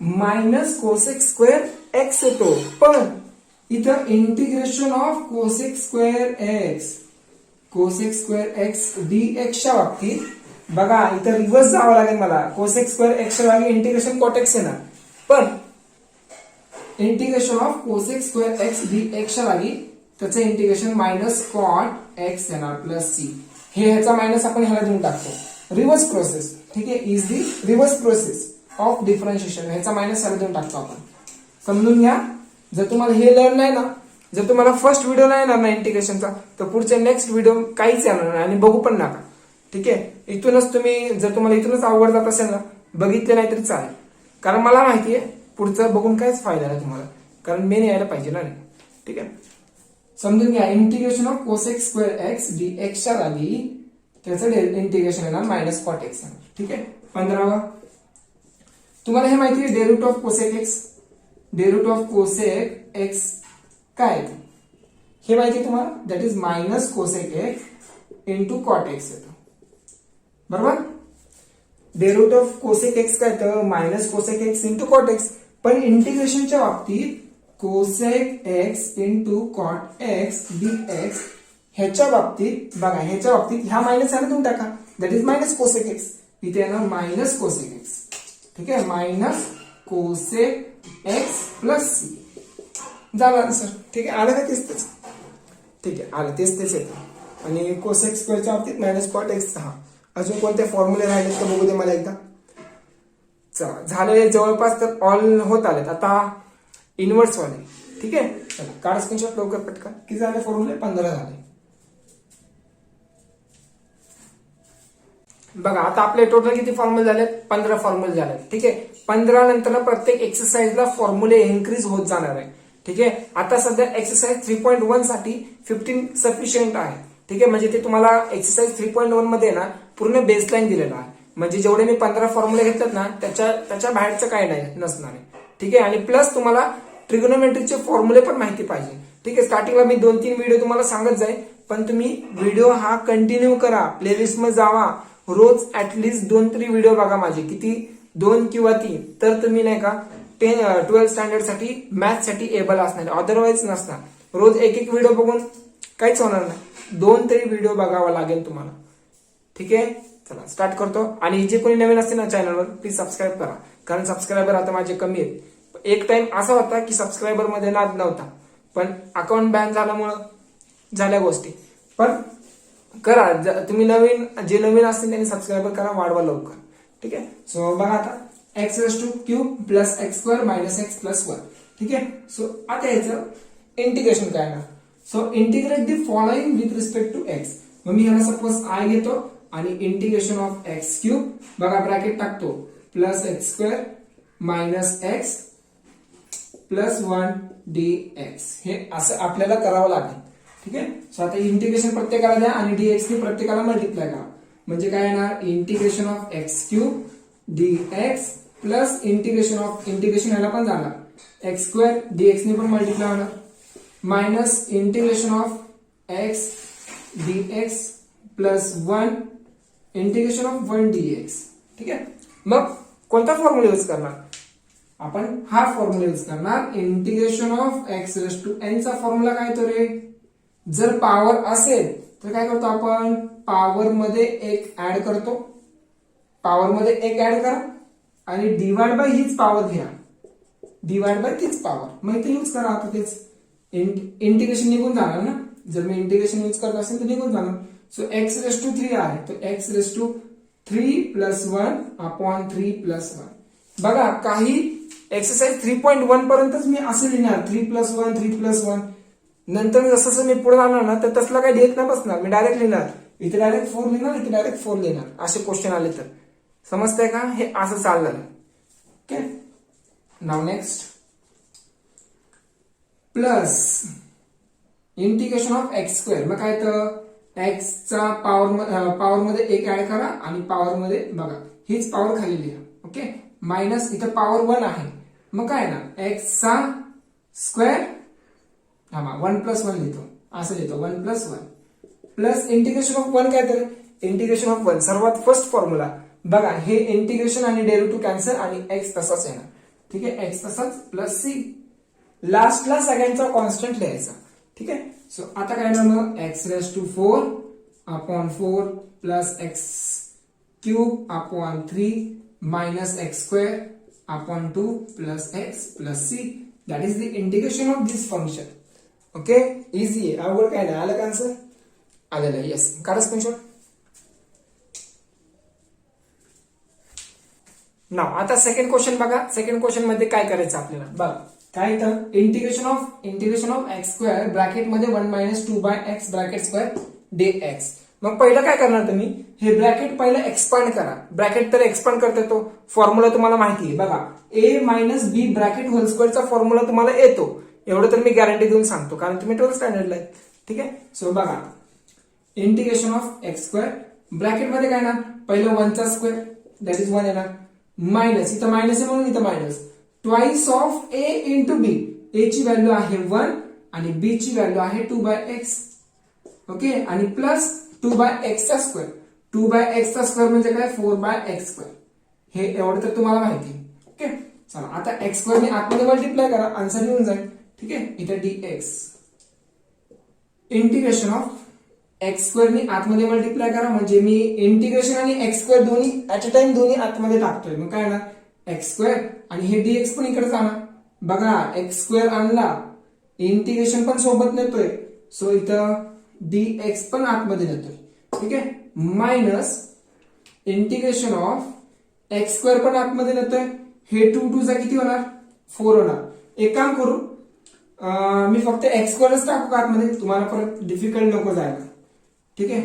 मायनस कोसेक स्क्वेअर एक्स येतो. पण इथं integration of cosec square x dx च्या बाबतीत बघा इथं रिव्हर्स जावं लागेल मला. कोसेक स्क्वेअर एक्स च्या जागी इंटिग्रेशन कॉट एक्स येणार. पण integration of cosec square x dx च्या जागी त्याचं इंटिग्रेशन मायनस कॉट एक्स येणार प्लस सी. हे ह्याचा मायनस आपण ह्याला देऊन टाकतो. Reverse process. ठीक आहे. Is the reverse process of differentiation. ह्याचा मायनस ह्याला देऊन टाकतो आपण. समजून घ्या. जर तुम्हाला हे लर्न नाही ना, जर तुम्हाला फर्स्ट व्हिडिओ नाही येणार ना इंटिग्रेशनचा, तर पुढच्या नेक्स्ट व्हिडिओ काहीच येणार नाही आणि बघू पण नका. ठीक आहे. इथूनच तुम्ही जर तुम्हाला इथूनच आवड जात असेल ना, बघितले नाही तरी चालेल. कारण मला माहिती आहे पुढचं बघून काहीच फायदा नाही तुम्हाला, कारण मेन यायला पाहिजे ना. ठीक आहे. समजून घ्या. Integration of cosec square x dx च्या जागी त्याचं इंटिग्रेशन येणार मायनस कॉट एक्स येणार. ठीक आहे. 15वा तुम्हाला हे माहिती आहे derivative of cosec x. Derivative of cosec x काय हे माहिती आहे तुम्हाला. That is minus cosec x into cot x येतो बरोबर. Derivative of cosec x काय तर minus cosec x into cot x. पण इंटिग्रेशनच्या बाबतीत cosec x into cot x dx ह्याच्या बाबतीत बघा, ह्याच्या बाबतीत ह्या मायनस ह्याला देऊन टाका. That is minus cosec x. इथे येणार मायनस कोसेक एक्स. ठीक आहे. Minus cosec x plus c झालं आन्सर. ठीक आहे. आलं का तेच. ठीक आहे. आलं तेच येतं. आणि कोसेक स्क्वेअरच्या बाबतीत मायनस कॉट एक्स. हा अजून कोणते फॉर्म्युले राहिले तर बघू दे मला एकदा. चला झाले जवळपास तर ऑल होत आलेत. आता इनवर्स वाले. ठीक आहे. चला काढ स्क्रीनशॉट लवकर पटकन. किती झाले फॉर्म्युले 15 झाले. बघा आता आपले टोटल किती फॉर्म्युले झालेत 15 फॉर्म्युले झालेत. ठीक आहे. 15 नंतर प्रत्येक एक्सरसाइजला फॉर्म्युले इन्क्रीज होत जाणार आहे. ठीक आहे. आता सध्या एक्सरसाइज 3.1 साठी 15 सफिशियंट आहे. ठीक आहे. म्हणजे ते तुम्हाला एक्सरसाइज 3.1 मध्ये ना पूर्ण बेसलाईन दिलेला आहे. म्हणजे जेवढे मी 15 फॉर्म्युले घेतलेत ना त्याच्या बाहेरचं काही नाही नसणार आहे. ठीक आहे. आणि प्लस तुम्हाला ट्रिग्नोमेट्रीचे फॉर्म्युले पण माहिती पाहिजे. ठीक आहे. स्टार्टिंगला मी 2-3 व्हिडिओ तुम्हाला सांगत जाईल, पण तुम्ही व्हिडिओ हा कंटिन्यू करा. प्लेलिस्ट मध्ये जावा. रोज ऍटलीस्ट 2-3 व्हिडिओ बघा माझे. किती 2 किंवा 3. तर तुम्ही नाही का 12 स्टँडर्ड साठी मॅथ साठी एबल असणार. अदरवाईज नसणार. रोज एक व्हिडिओ बघून काहीच होणार नाही. 2 तरी व्हिडिओ बघावा लागेल तुम्हाला. ठीक आहे. चला स्टार्ट करतो. आणि जे कोणी नवीन असते ना चॅनलवर प्लीज सबस्क्राईब करा, कारण सबस्क्रायबर आता माझे कमी आहेत. एक टाइम असा होता की सबस्क्रायबर मध्ये नाद नव्हता, पण अकाउंट बॅन झाल्यामुळं झाल्या गोष्टी. पण करा. तुम्ही जे नवीन असतील त्यांनी सबस्क्रायबर करा, वाढवा लवकर. ठीक आहे. सो बघा आता x raise to cube plus x square minus x plus 1. ठीक आहे. सो आता याचं इंटिग्रेशन काय ना. So integrate the following with respect to x. मग मी ह्याला सपोज आय घेतो आणि इंटिग्रेशन ऑफ एक्स क्यूब बघा ब्रॅकेट टाकतो plus x square minus x plus 1 dx. हे असं आपल्याला करावं लागेल. ठीक आहे. सो आता इंटिग्रेशन प्रत्येकाला द्या आणि dx ने प्रत्येकाला मल्टिप्लाय करा. म्हणजे काय येणार integration of x cube dx plus integration ह्याला पण जाणार एक्स स्क्वेअर dx ने पण मल्टिप्लाय होणार minus integration of x dx plus 1 integration of 1 dx. ठीक आहे. मग कोणता फॉर्म्युला यूज करणार आपण. हा फॉर्म्युला यूज करणार. Integration of x raise to n चा फॉर्म्युला काय तो रे. जर पॉवर असेल तर काय करतो आपण पॉवर मध्ये एक ऍड करतो. पॉवर मध्ये एक ऍड करा आणि डिवाइड बाय हीच पॉवर घ्या. डिवाइड बाय तीच पॉवर. मग इथे यूज करा. आता तेच इंटिग्रेशन निघून जाणार ना. जर मी इंटिग्रेशन यूज करत असेल तर निघून जाणार. सो एक्स रेस टू 3 आहे तो x raise to 3 plus 1 upon 3 plus 1. बघा काही एक्सरसाइज 3.1 पर्यंतच मी असं लिहिणार 3 प्लस 1 3 प्लस 1. नंतर जसं जसं मी पुढे जाणार ना तर तसला काही लिहित नाही बसणार. मी डायरेक्ट लिहिणार. इथे डायरेक्ट 4 लिहिणार, इथे डायरेक्ट 4 लिहिणार. असे क्वेश्चन आले तर समजतंय का. हे असं चाललं. Okay. Now next plus integration of x square. मग काय तर एक्सचा पॉवर मध्ये एक ऍड करा आणि पॉवर मध्ये बघा हीच पॉवर खाली लिहा. ओके. मायनस इथं पॉवर 1 आहे. मग काय ना एक्सचा स्क्वेअर हा 1+1 लिहितो, असं लिहितो 1+1 प्लस इंटिग्रेशन ऑफ 1 काय तर इंटिग्रेशन ऑफ 1 सर्वात फर्स्ट फॉर्म्युला बघा, हे इंटिग्रेशन आणि डेरिव्हेटिव्ह कॅन्सल आणि एक्स तसाच येणार. ठीक आहे, एक्स तसाच प्लस सी, लास्टला सगळ्यांचा कॉन्स्टंट लिहायचा. ठीक आहे, सो आता काय येणार मग x⁴/4 plus x³ 3 -x²/2 plus x plus c. That is the integration of this function. Okay, easy आहे, अवघड काय नाही. आलं का आन्सर? आलेलं आहे. येस, काढा स्क्रीनशॉट. नाव आता सेकंड क्वेश्चन बघा. सेकंड क्वेश्चन मध्ये काय करायचं आपल्याला बघा. काय इथं इंटिग्रेशन ऑफ x² ब्रॅकेट मध्ये 1 - 2/x ब्रॅकेट स्क्वेअर dx. मग पहिलं काय करणार तुम्ही, हे ब्रॅकेट पहिलं एक्सपांड करा. ब्रॅकेट तर एक्सपांड करता येतो, फॉर्म्युला तुम्हाला माहिती आहे. बघा a - b ब्रॅकेट होल स्क्वेअरचा फॉर्म्युला तुम्हाला येतो, एवढं तर मी गॅरंटी देऊन सांगतो, कारण तुम्ही 12th स्टँडर्डला आहे. ठीक आहे, सो बघा इंटिग्रेशन ऑफ x² ब्रॅकेट मध्ये काय ना, पहिलं 1चा स्क्वेअर दॅट इज 1 येणार, मायनस इथं मायनस आहे म्हणून इथं minus, twice of a into b. a ची व्हॅल्यू आहे 1 आणि b ची व्हॅल्यू आहे 2/x. ओके, आणि प्लस 2/x². 2/x² म्हणजे काय 4/x². हे एवढं तर तुम्हाला माहिती आहे. ओके, चला आता x² ने आतमध्ये मल्टिप्लाय करा, आन्सर येऊन जाईल. ठीक आहे, इथे dx इंटिग्रेशन ऑफ x² ने आतमध्ये मल्टिप्लाय करा, म्हणजे मी इंटिग्रेशन आणि x² दोन्ही ऍट अ टाइम दोन्ही आतमध्ये टाकतोय. मग काय ना x² आणि हे dx पण इकडे जाणार. बघा x² आणला, इंटिग्रेशन पण सोबत नेतोय, सो इथं dx पण आतमध्ये नेतोय. ठीक आहे, मायनस इंटिग्रेशन ऑफ x² पण आतमध्ये नेतोय, हे 2 चा किती होणार 4 होणार. एक काम करू, मी फक्त x² टाकू का आतमध्ये, तुम्हाला परत डिफिकल्ट नको जायला. ठीक आहे,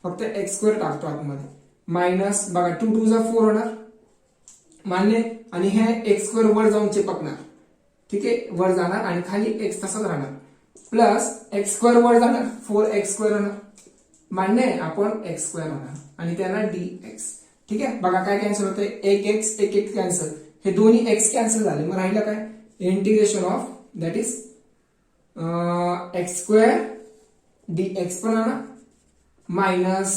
फक्त x² टाकतो आतमध्ये, मायनस बघा 2 चा 4 होणार मान्य, आणि हे x² वर जाऊन चिपकणार. ठीक आहे, वर जाणार आणि खाली x तसाच राहणार, प्लस x² वर जाणार 4x² होणार मान्य, आपण x² होणार आणि त्याला dx. ठीक आहे, बघा काय कॅन्सल होतंय, एक x कॅन्सल, हे दोन्ही x कॅन्सल झाले. मग राहिलं काय integration of that is x² dx पण आणा, मायनस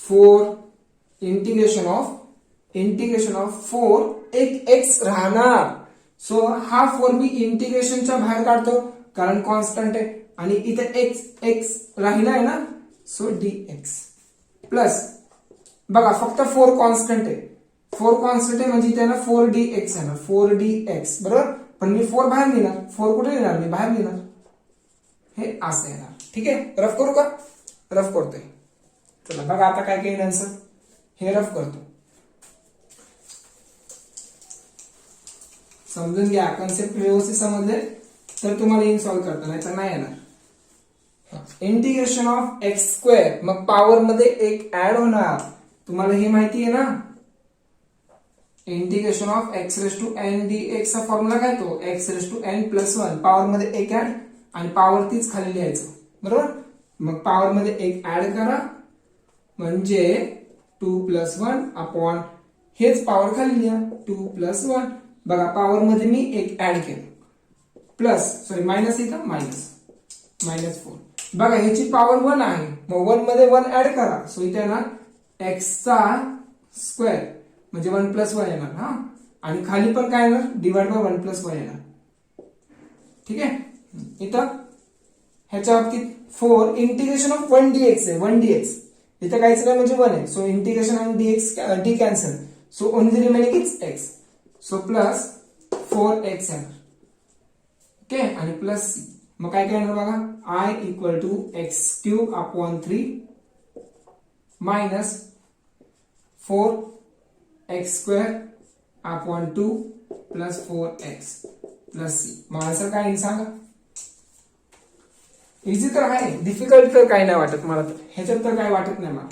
4 इंटिग्रेशन ऑफ 4 एक x राहणार. सो हा 4 मी इंटिग्रेशनच्या बाहेर काढतो कारण कॉन्स्टंट आहे, आणि इथे x राहिला आहे ना, सो dx प्लस बघा फक्त 4 कॉन्स्टंट आहे, 4 कॉन्स्टंट आहे म्हणजे इथे ना 4dx आहे ना, 4dx बरोबर. पण मी 4 बाहेर लिहिणार, 4 कुठे लिहिणार मी बाहेर लिहिणार, हे असं येणार. ठीक आहे, रफ करू का, रफ करतोय. चला बघा आता काय काय आन्सर, हे रफ करतो, समजून घ्या. कन्सेप्ट व्यवस्थित समजले तर तुम्हाला इन सॉल्व्ह करता, नाही तर नाही येणार. इंटिग्रेशन ऑफ x², मग पॉवर मध्ये एक ऍड होणार, तुम्हाला हे माहिती आहे ना. इंटिग्रेशन ऑफ x⁻n dx चा फॉर्म्युला काय तो x⁻n + 1, पॉवर मध्ये एक ऍड आणि पॉवर तीच खाली लिहायचं बरोबर. मग पॉवर मध्ये एक ऍड करा म्हणजे 2 + 1 अपॉन हेच पॉवर खाली लिहा 2 + 1. बघा पॉवर मध्ये मी एक ऍड केलं, प्लस सॉरी मायनस इथं -4. बघा ह्याची पॉवर 1 आहे, मग 1 मध्ये 1 ऍड करा, सो इथे ना x² म्हणजे 1 + 1 येणार हा, आणि खाली पण काय येणार /1 + 1 येणार. ठीक आहे, इथं ह्याच्या बाबतीत 4 इंटिग्रेशन ऑफ 1 dx आहे, 1 dx इथं काहीच नाही म्हणजे 1 आहे, सो इंटिग्रेशन आणि d cancel, so only remaining is x, so plus 4x येणार. ओके, आणि प्लस c, मग काय काय येणार बघा I = x³ 3 minus 4x² 2 plus 4x plus c. मग आन्सर काय येईल सांगा. इझी तर आहे, डिफिकल्ट तर काय नाही वाटत मला, तर ह्याच्यात तर काय वाटत नाही मला.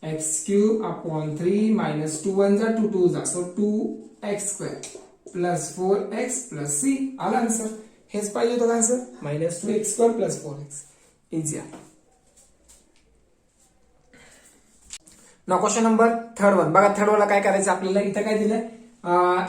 x³ 3 मायनस 2 1 जा 2 2 जा, so 2x² plus 4x plus c. आला आन्सर, हेच पाहिजे होतं answer, -2x² plus 4x. Easy आहे. Now question number 3rd one बघा. 3rd वाला काय करायचं आपल्याला, इथं काय दिलंय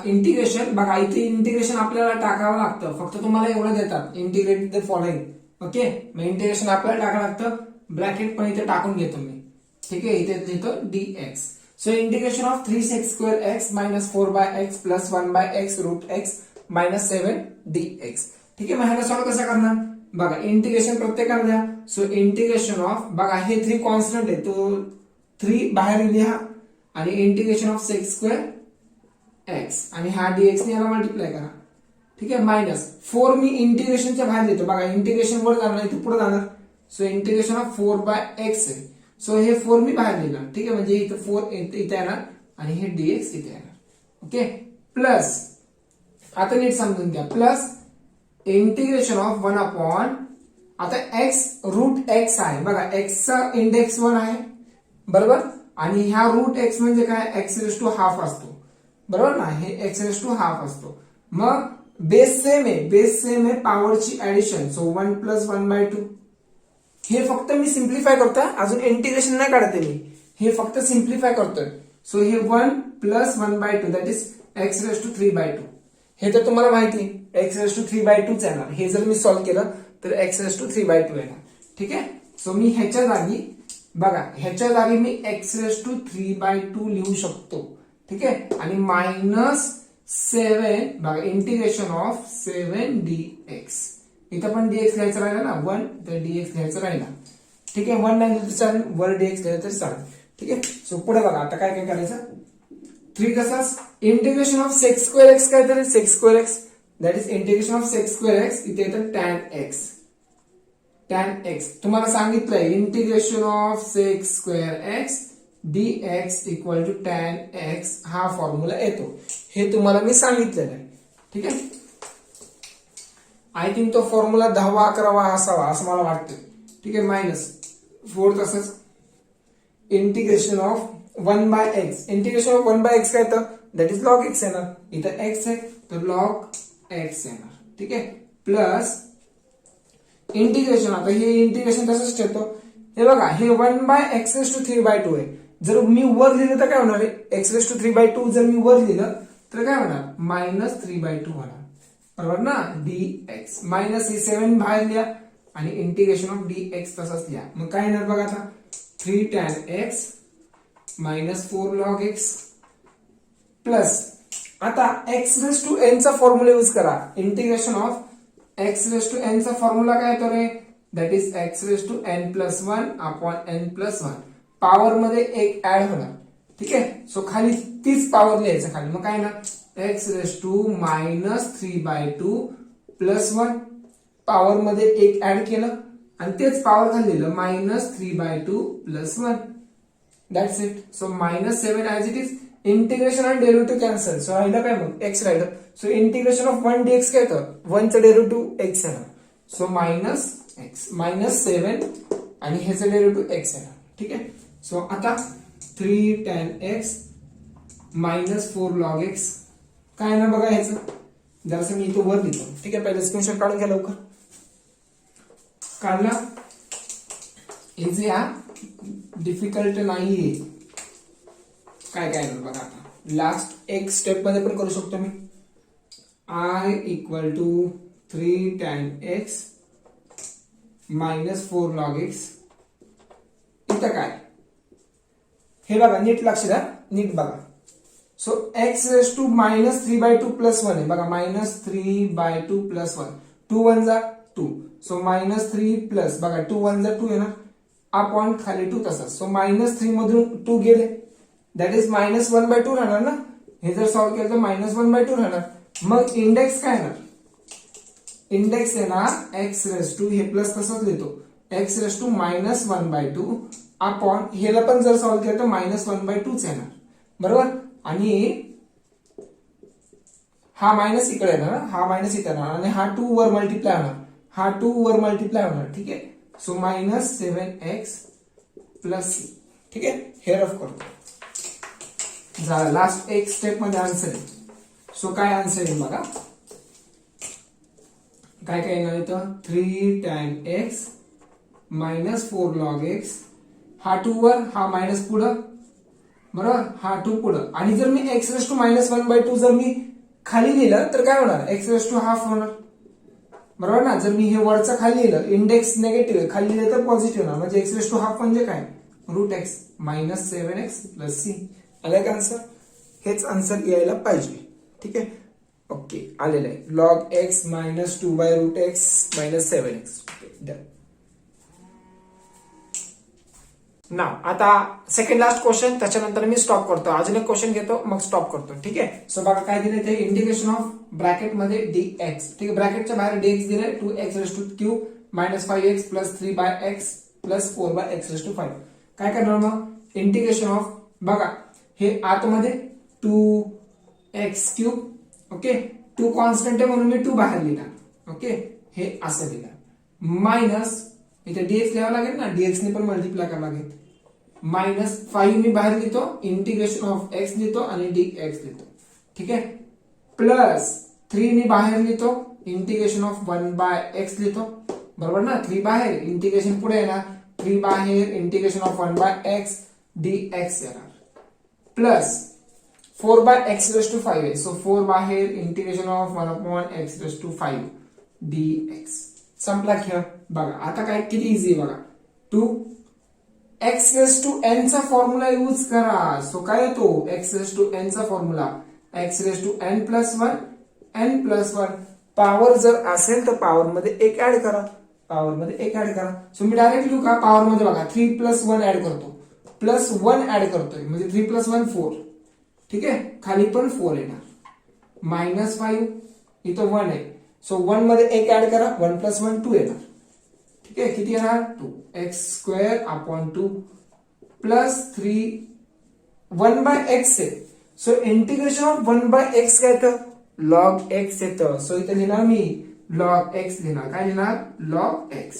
इंटिग्रेशन बघा, इथे इंटिग्रेशन आपल्याला टाकावं लागतं. फक्त तुम्हाला एवढं देतात, इंटिग्रेट द फॉलोइंग. ओके, मग इंटिग्रेशन आपल्याला टाकावं लागतं. ब्रॅकेट पण इथे टाकून घेतो मी. ठीक आहे, इथे लिहितो dx. So integration of 3x² minus 4x plus 1x root x minus 7 dx. ठीक आहे, मग ह्याला सॉल्व्ह कसं करणार बघा, इंटिग्रेशन प्रत्येकाला द्या. सो इंटिग्रेशन ऑफ बघा, हे 3 कॉन्स्टंट आहे, तो 3 बाहेर लिहा आणि इंटिग्रेशन ऑफ sec² x आणि हा dx ने याला मल्टिप्लाय करा. ठीक आहे, मायनस 4 मी इंटिग्रेशनच्या बाहेर देतो बघा, इंटिग्रेशन वर जाणार इथे पुढे जाणार. सो इंटिग्रेशन ऑफ 4/x आहे. सो हे 4 मी बाहेर लिहिलं. ठीक आहे, म्हणजे इथे 4 इथे येणार आणि हे dx इथे येणार. ओके, प्लस आता नीट समजून घ्या, प्लस इंटिग्रेशन ऑफ 1 अपॉन आता x रूट x आहे बघा, x चा इंडेक्स 1 आहे बरोबर, आणि ह्या रूट x म्हणजे काय, x रेज टू हाफ असतो बरोबर ना, हे x रेज टू हाफ असतो. मग बेस सेम आहे, पॉवरची ऍडिशन. So 1 plus 1/2. हे फक्त मी सिम्प्लिफाय करतोय, अजून इंटिग्रेशन नाही काढते मी, हे फक्त सिम्प्लिफाय करतोय. सो हे 1 plus 1/2 that is x raise to 3/2. हे तर तुम्हाला माहिती x रेज टू 3/2 येणार. हे जर मी सॉल्व्ह केलं तर x रेज टू 3/2 येणार. ठीक आहे, सो मी ह्याच्या जागी बघा, ह्याच्या जागी मी x रेज टू 3/2 लिहू शकतो. ठीक आहे, आणि मायनस 7 बघा, इंटिग्रेशन ऑफ 7 dx. इथं पण dx लिहायचं राहिलं ना, 1 तर dx लिहायचं राहिला. ठीक आहे, 1 नाही लिहिलं तर चालेल, वर dx लिहिलं तर चालेल. ठीक आहे, सो पुढे बघा आता काय काय करायचं. 3 कसाच इंटिग्रेशन ऑफ sec² x काय तर sec² x that is integration of sec² x. इथे येतं tan x. तुम्हाला सांगितलंय integration of sec² x dx equal to tan x हा फॉर्म्युला येतो, हे तुम्हाला मी सांगितलेलं आहे. ठीक आहे, आय थिंक तो फॉर्म्युला 10वा 11वा असावा असं मला वाटतं. ठीक आहे, मायनस 4 तसंच integration of 1/x. Integration of 1/x काय तर दॅट इज log x येणार. इथं x आहे तर log x येणार. ठीक आहे, प्लस इंटिग्रेशन, आता हे इंटिग्रेशन तसंच ठेवतो. हे बघा, हे 1/x रेज टू 3/2 आहे. जर मी वर लिहिलं तर काय होणार आहे, x रेज टू 3/2 जर मी वर लिहिलं तर काय होणार, मायनस 3/2 होणार बरोबर ना, dx. मायनस ही 7 बाहेर लिहा आणि इंटिग्रेशन ऑफ dx तसंच लिहा. मग काय येणार बघा आता, 3 tan x minus 4 log x plus आता x रेज टू n चा फॉर्म्युला यूज करा. Integration of x raise to n चा फॉर्म्युला काय येतो रे, that is x raise to n plus 1 upon n plus 1. Power मध्ये एक ऍड होणार. ठीक आहे, सो खाली तीच पॉवर लिहायचं खाली. मग काय ना, x raise to minus 3/2 plus 1, power मध्ये एक ऍड केलं आणि तेच पॉवर खाली लिहिलं, minus 3/2 plus 1 that's it. So minus 7 as it is. Integration आणि डेरिव्हेटिव्ह कॅन्सल. सो राहिलं काय मग, x राहिलं. सो इंटिग्रेशन ऑफ 1 dx काय तर 1 चं डेरिव्हेटिव्ह x येणार. सो मायनस x मायनस 7 आणि ह्याचं डेरिव्हेटिव्ह x येणार. ठीक आहे, सो आता 3 tan x minus 4 log x काय ना बघा ह्याचं, जरासं मी इथं वर लिहितो. ठीक आहे, पहिले स्क्रीनशॉट काढून घ्या लवकर. काढला, इझी हा, डिफिकल्ट नाहीये. काय काय बघा आता लास्ट एक स्टेप मध्ये पण करू शकतो मी. I equal to 3 tan x minus 4 log x. इथं काय, हे बघा नीट लक्ष द्या, नीट बघा. So x raise to minus 3/2 plus 1 आहे बघा, मायनस 3/2 प्लस 1. 2 1 जा 2. सो मायनस 3 प्लस बघा 2 1 जा 2 येणार, अपॉन खाली 2 तसंच. सो मायनस 3 मधून 2 गेले, दॅट इज मायनस 1/2 राहणार ना. हे जर सॉल्व्ह केलं तर मायनस 1/2 राहणार. मग इंडेक्स काय येणार, इंडेक्स येणार x रेज टू, हे प्लस तसंच लिहितो, x raise to minus 1/2 upon ह्याला पण जर सॉल्व्ह केलं तर मायनस 1/2 येणार बरोबर. आणि हा मायनस इकडे येणार, हा मायनस इकडे येणार आणि हा 2 वर मल्टिप्लाय होणार, हा 2 वर मल्टिप्लाय होणार. ठीक आहे, so minus 7x plus c. ठीक आहे, हे रफ करतो. झालं, लास्ट एक स्टेप मध्ये आन्सर आहे. सो काय आन्सर येईल बघा, काय काय येणार इथं, 3 tan x minus 4 log x. हा 2 वर, हा मायनस पुढं बरोबर, हा 2 पुढं. आणि जर मी एक्स रेस टू मायनस 1/2 जर मी खाली लिहिलं तर काय होणार, एक्स रेस टू हाफ होणार. बरोबर ना, जर मी हे वरचं खाली लिहिलं, इंडेक्स निगेटिव्ह आहे, खाली लिहिलं तर पॉझिटिव्ह होणार. म्हणजे एक्स रेस टू हाफ म्हणजे काय, root x minus 7x plus c. आलाय का आन्सर? हेच आन्सर यायला पाहिजे. ठीक आहे, ओके आलेलं आहे. Log x minus 2/√x minus 7x. Done. नाव आता सेकंड लास्ट क्वेश्चन, त्याच्यानंतर मी स्टॉप करतो. अजून एक क्वेश्चन घेतो मग स्टॉप करतो. ठीक आहे, सो बघा काय दिले ते, इंटिग्रेशन ऑफ ब्रॅकेट मध्ये dx. ठीक आहे, ब्रॅकेटच्या बाहेर dx दिले 2x³ minus 5x plus 3/x plus 4/x5. काय करणार मग, इंटिग्रेशन ऑफ, बघा हे आतमध्ये 2x³. ओके, 2 कॉन्स्टंट आहे म्हणून मी 2 बाहेर लिहिणार. ओके, हे असं लिहिणार मायनस, इथे dx लिहावं लागेल ना, dx ने पण मल्टिप्लाय करावं लागेल. मायनस 5 मी बाहेर लिहितो, इंटिग्रेशन ऑफ x लिहितो आणि dx लिहितो. ठीक आहे, प्लस 3 मी बाहेर लिहितो, इंटिग्रेशन ऑफ 1/x लिहितो. बरोबर ना, 3 बाहेर, इंटिग्रेशन पुढे येणार, 3 बाहेर, इंटिग्रेशन ऑफ 1/x dx येणार. प्लस 4/x⁵ आहे, सो 4 बाहेर, इंटिग्रेशन ऑफ 1/x⁵ dx. संपला खेळ. बघा आता काय किती इझी आहे बघा, 2x⁴n चा फॉर्म्युला यूज करा. सो काय येतो, x⁴n चा फॉर्म्युला x⁴n+1 n+1. पॉवर जर असेल तर पॉवर मध्ये 1 ऍड करा, पॉवर मध्ये 1 ऍड करा. सो मी डायरेक्ट लिहू का, पॉवर मध्ये बघा 3+1 ऍड करतो, +1 ऍड करतोय म्हणजे 3+1 4. ठीक आहे, खाली पण 4 येणार, -5 इथं 1 आहे, सो 1 मध्ये 1 ऍड करा, 1+1 2 येणार. ठीक आहे, किती येणार, 2 x²/2 प्लस 3 1/x आहे. सो इंटिग्रेशन ऑफ 1/x काय येतं, लॉग x येतं. सो इथे लिहिणार मी लॉग x लिहिणार, काय लिहिणार, लॉग x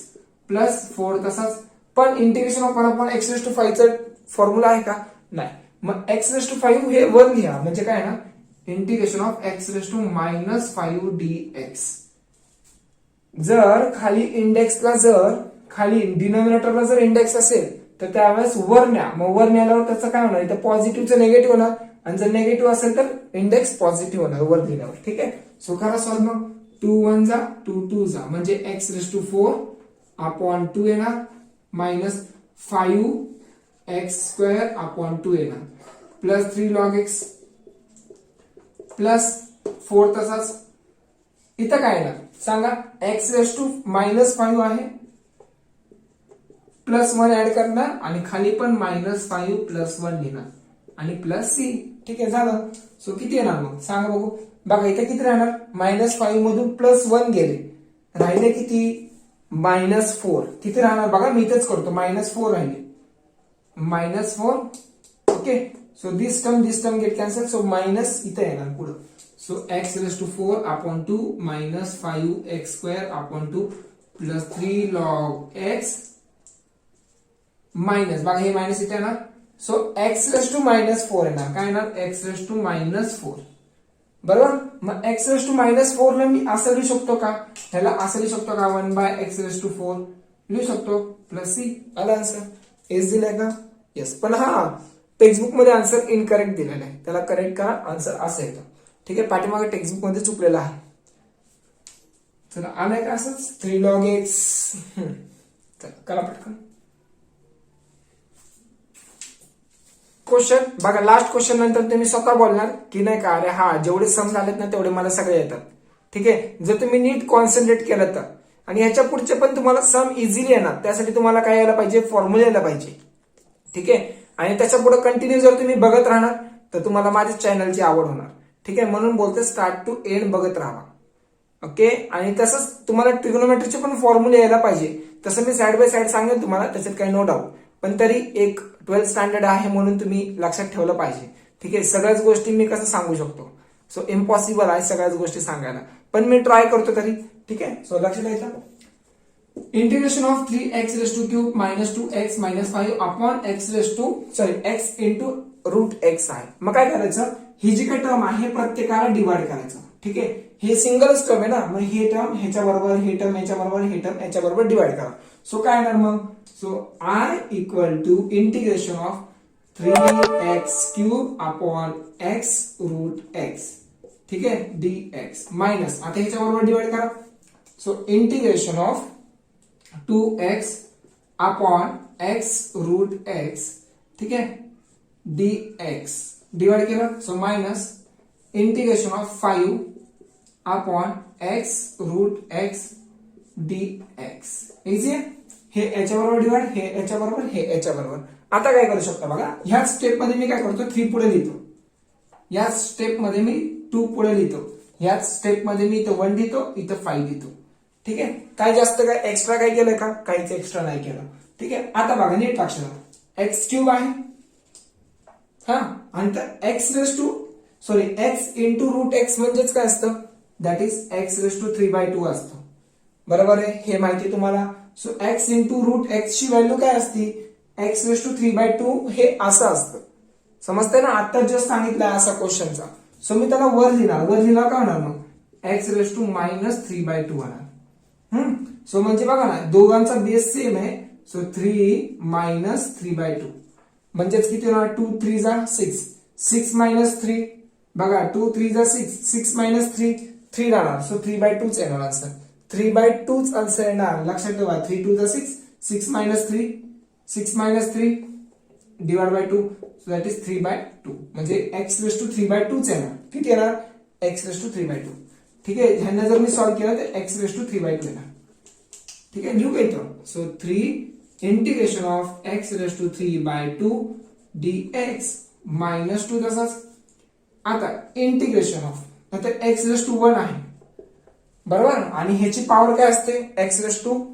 प्लस 4 तसाच. पण इंटिग्रेशन ऑफ 1/x⁵ चा फॉर्म्युला आहे का, नाही. मग x⁵ हे वर लिहा, म्हणजे काय ना, इंटिग्रेशन ऑफ x⁻⁻5 dx. जर खाली इंडेक्सला, जर खाली डिनॉमिनेटरला जर इंडेक्स असेल तर त्यावेळेस वर न्या. मग वर न्याल्यावर त्याचं काय होणार, इथं पॉझिटिव्हचं निगेटिव्ह होणार, आणि जर निगेटिव्ह असेल तर इंडेक्स पॉझिटिव्ह होणार वर लिहिल्यावर. ठीक आहे, सो करा सॉल्व. मग 2 1 जा 2 2 जा, म्हणजे x⁴/2 येणार, मायनस 5x²/2 येणार, प्लस 3 log x प्लस 4 तसाच. इथं काय येणार सांगा, x⁻⁻5 आहे, +1 ऍड करणार आणि खाली पण -5 +1 लिहिणार आणि प्लस c. ठीक आहे, झालं. सो किती येणार मग सांगा बघू. बघा इथे किती राहणार, -5 मधून +1 गेले, राहिले किती, -4. किती राहणार बघा, मी इथेच करतो, -4 राहिले, -4. Okay, so this term gate cancel, so minus इथे येणार पुढं. So x⁴/2 minus 5x²/2 plus 3 log x minus, बघा हे मायनस इथे येणार, सो x⁻⁻4 येणार, काय येणार, x⁻⁻4. बरोबर, मग x⁻⁻4 ला मी असं लिहू शकतो का, ह्याला असं लिहू शकतो का, 1/x⁴ लिहू शकतो, प्लस c. आला आन्सर, एस दिलाय का, येस. पण हा टेक्स्टबुक मध्ये आन्सर इनकरेक्ट दिलेला आहे, त्याला करेक्ट करा, आन्सर असं येतं. ठीक आहे, पाठीमागे टेक्स्टबुक मध्ये चुकलेला आहे. चला आलाय का असंच, 3 log x. चला करा पटकन क्वेश्चन. बघा लास्ट क्वेश्चन नंतर तुम्ही स्वतः बोलणार की नाही का, अरे हा जेवढे सम झालेत ना तेवढे मला सगळे येतात. ठीक आहे, जर तुम्ही नीट कॉन्सन्ट्रेट केलं तर. आणि ह्याच्या पुढचे पण तुम्हाला सम इझिली येणार, त्यासाठी तुम्हाला काय यायला पाहिजे, फॉर्म्युला यायला पाहिजे. ठीक आहे, आणि त्याच्या पुढे कंटिन्यू जर तुम्ही बघत राहणार तर तुम्हाला माझ्या चॅनलची आवड होणार. ठीक आहे, म्हणून बोलते स्टार्ट टू एंड बघत राहा. ओके, आणि तसंच तुम्हाला ट्रिग्नोमेट्रीचे पण फॉर्म्युले यायला पाहिजे. तसं मी साइड बाय साइड सांगेन तुम्हाला, त्याच्यात काही नो डाऊट. पण तरी एक 12th स्टँडर्ड आहे म्हणून तुम्ही लक्षात ठेवलं पाहिजे. ठीक आहे, सगळ्याच गोष्टी मी कसं सांगू शकतो, सो इम्पॉसिबल आहे सगळ्याच गोष्टी सांगायला, पण मी ट्राय करतो तरी. ठीक आहे, सो लक्षात द्यायचं. Integration of 3x⁵ minus 2x minus 5 upon x into root x आहे. मग काय करायचं, ही जी काही टर्म आहे प्रत्येकाला डिवाइड करायचं. ठीक आहे, हे सिंगलच टर्म आहे ना, मग हे टर्म ह्याच्या बरोबर, हे टर्म ह्याच्या बरोबर, हे टर्म ह्याच्या बरोबर डिवाइड करा. सो काय येणार मग, so I = integration of 3x³ upon x root x, ठीक आहे, dx मायनस, आता ह्याच्या बरोबर डिवाइड करा, so integration of 2x upon x root x, ठीक आहे, dx डिवाइड केलं, so minus integration of 5 upon x root x dx. Easy आहे, हे याच्या बरोबर डिवाइड, हे याच्या बरोबर, हे याच्या बरोबर. आता काय करू शकता बघा, ह्याच स्टेप मध्ये मी काय करतो, 3 पुढे लिहितो, याच स्टेप मध्ये मी 2 पुढे लिहितो, ह्याच स्टेप मध्ये मी इथं 1 लिहितो, इथं 5 लिहितो, ठीक आहे. काय जास्त काय एक्स्ट्रा काय केलंय का, काहीच एक्स्ट्रा नाही केलं, ठीक आहे. आता बघा नीट लक्ष द्या, x³ आहे हा, आणि तर x इंटू रूट x म्हणजेच काय असतं, दॅट इज x⁵2 असतं, बरोबर आहे, हे माहिती तुम्हाला. So x into root x ची व्हॅल्यू काय असती, x⁵2 हे असं असतं, समजतंय ना, आता जस्ट सांगितलंय असा क्वेश्चनचा. सो मी त्याला वर लिहिणार काय होणार मग, x⁻³ होणार. सो म्हणजे बघा ना, दोघांचा बेस सेम आहे, सो 3-3/2 म्हणजेच किती होणार, 2 3 जा 6, 6 - 3 बघा, 2 3 जा 6, 6 - 3 3 राहणार, सो 3/2 येणार आन्सर, 3/2 आन्सर येणार. लक्षात ठेवा, 3 2 जा 6, 6 - 3 6 - 3 divide by 2, so that is 3/2 म्हणजे x⁻³ येणार. किती येणार, x⁻², ठीक आहे. ह्यांना जर मी सॉल्व्ह केलं तर x⁻³ येणार, ठीक आहे. न्यू काय, so 3 integration of x⁻³ dx minus 2 तसाच. आता इंटिग्रेशन ऑफ, आता x⁻1 आहे बरोबर, आणि ह्याची पॉवर काय असते, x⁻³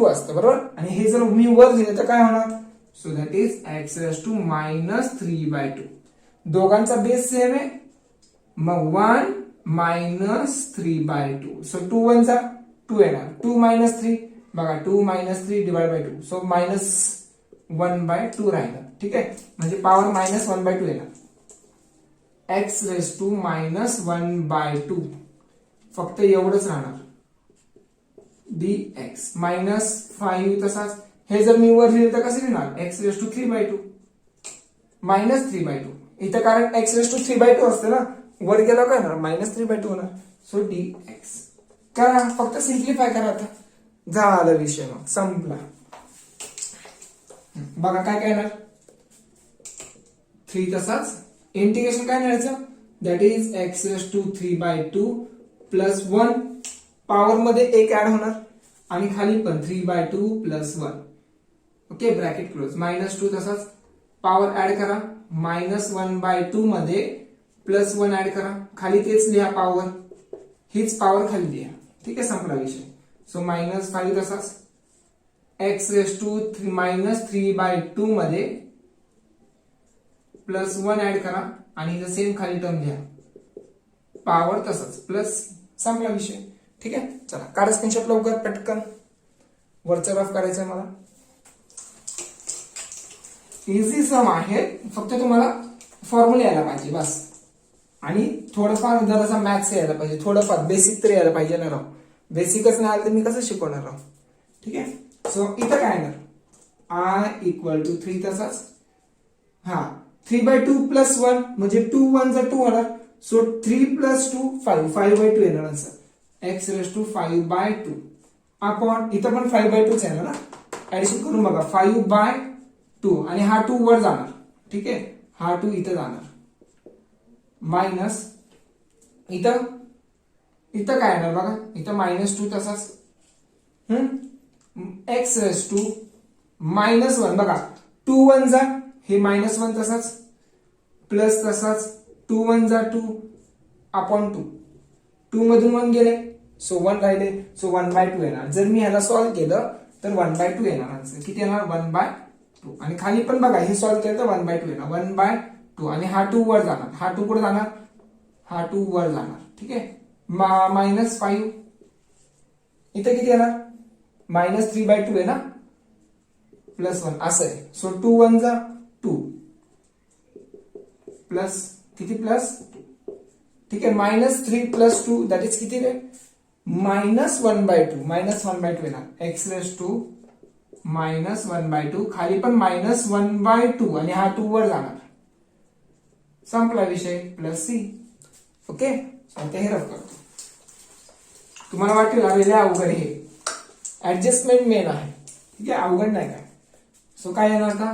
असतं बरोबर, आणि हे जर मी वर दिले तर काय होणार, सो दॅट इज x⁻³ दोघांचा बेस सेम आहे, मग 1 - 3/2, सो 2 1 जा 2 येणार, 2 - 3 बघा, 2 - 3 डिवाइड बाय 2, सो -1/2 राहिलं, ठीक आहे, म्हणजे पॉवर -1/2 येणार, x⁻1/2 फक्त एवढंच राहणार, dx -5 तसाच. हे जर मी वर लिहिलं तर कसं लिहिणार, x⁻3/2 -3/2 इथं, कारण x⁻3/2 असते ना, वर गेला काय होणार, -3/2 होणार, सो dx करा, फक्त सिम्प्लिफाय करा, आता झाला विषय, मग संपला. बघा काय येणार, 3 तसाच, इंटिग्रेशन काय करायचं, that is x⁻3/2 plus 1, power मध्ये 1 ऍड होणार, आणि खाली पण 3/2 प्लस 1, ओके, ब्रॅकेट क्लोज, -2 तसाच, पॉवर ऍड करा, -1/2 मध्ये प्लस 1 ऍड करा, खाली तेच लिहा पॉवर, हीच पॉवर खाली लिहा, ठीक आहे, संपला विषय. सो -5 तसाच, x⁻3/2 मध्ये प्लस 1 ऍड करा, आणि सेम खाली टर्म लिहा, पॉवर तसाच प्लस, संपला विषय, ठीक आहे. चला काढा स्क्रीनशॉट लवकर पटकन, वरचा रफ करायचंय मला. इझी सम आहे, फक्त तुम्हाला फॉर्म्युला यायला पाहिजे बस, आणि थोडंफार जरासा मॅथ्स यायला पाहिजे, थोडंफार बेसिक तरी यायला पाहिजे ना राव, बेसिकच नाही आलं तर मी कसं शिकवणार राव, ठीक आहे. सो इथं काय येणार, I = 3 तसाच, हा 3/2 प्लस 1 म्हणजे 2 1 जा 2 होणार, सो 3 + 2 5/2 येणार आन्सर, x⁻5/2 अपॉन, इथं पण 5/2 येणार ना, ऍडिशन करून बघा, 5/2 आणि हा 2 वर जाणार, ठीक आहे, हा 2 इथं जाणार, मायनस इथं काय येणार बघा, इथं -2 तसाच, x⁻1 बघा, 2 1 जा, हे -1 तसाच, प्लस तसाच, 2 1 जा 2 अपॉन 2, 2 मधून 1 गेले, सो 1 राहिले, सो 1/2 येणार. जर मी ह्याला सॉल्व्ह केलं तर 1/2 येणार आन्सर, किती येणार, 1/2, आणि खाली पण बघा, हे सॉल्व्ह केलं तर 1/2 येणार, 1/2, आणि हा 2 वर जाणार, हा 2 कुठे जाणार, हा 2 वर जाणार, ठीक आहे, -5 इथं किती येणार, -3/2 आहे ना, प्लस 1 असं आहे, सो 2 1 जा 2 प्लस किती, प्लस 2, ठीक आहे, -3 + 2 दॅट इज किती रे, -1/2 येणार, x⁻ -1/2, खाली पण -1/2 आणि हा 2 वर जाणार, संपला विषय, प्लस सी. ओके, आता हे रफ करतो. तुम्हाला वाटेल अरे लय अवघड, हे ऍडजस्टमेंट मेन आहे, ठीक आहे, अवघड नाही काय. सो काय येणार आता,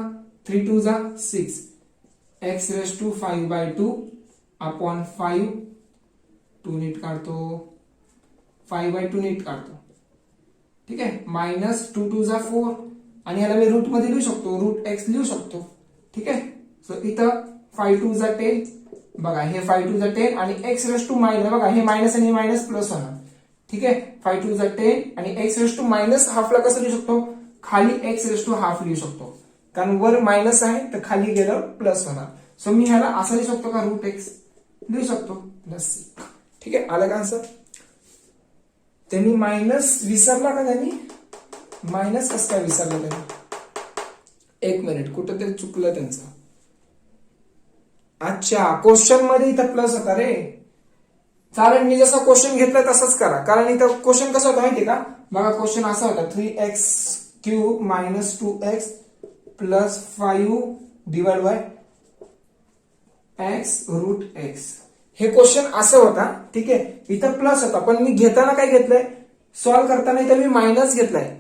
3 2 जा 6, x⁵5/2 अपॉन 5, 2 नीट काढतो, 5/2 नीट काढतो, ठीक आहे, -2 2 जा 4 आणि याला मी रूट मध्ये लिहू शकतो, रूट x लिहू शकतो, ठीक आहे. सो इथं 5 2 जा 10, बघा हे 5 2 जा 10 आणि x⁻, बघा हे मायनस आणि मायनस प्लस होणार, ठीक आहे. 5 2 जा 10 आणि x⁻½ ला कसं लिहू शकतो, खाली x⁻½ लिहू शकतो, कारण वर मायनस आहे तर खाली गेलं प्लस होणार. सो मी ह्याला असं लिहू शकतो का, रूट x लिहू शकतो, प्लस सी. ठीक आहे, आलं का आन्सर. त्यांनी मायनस विसरला का, त्यांनी मायनस कसं काय विसरलं त्यांनी, एक मिनिट, कुठं तरी चुकलं त्यांचं. अच्छा, क्वेश्चन मध्ये इथं प्लस होता रे. चालेल, मी जसा क्वेश्चन घेतला तसंच करा, कारण इथं क्वेश्चन कसं होता माहितीये का, बघा क्वेश्चन असा होता, 3x³ - 2x + 5 divide by x root x. हे क्वेश्चन असं होता, ठीक आहे. इथं प्लस होता, पण मी घेताना काय घेतलंय, सॉल्व्ह करताना इथं मी मायनस घेतलाय,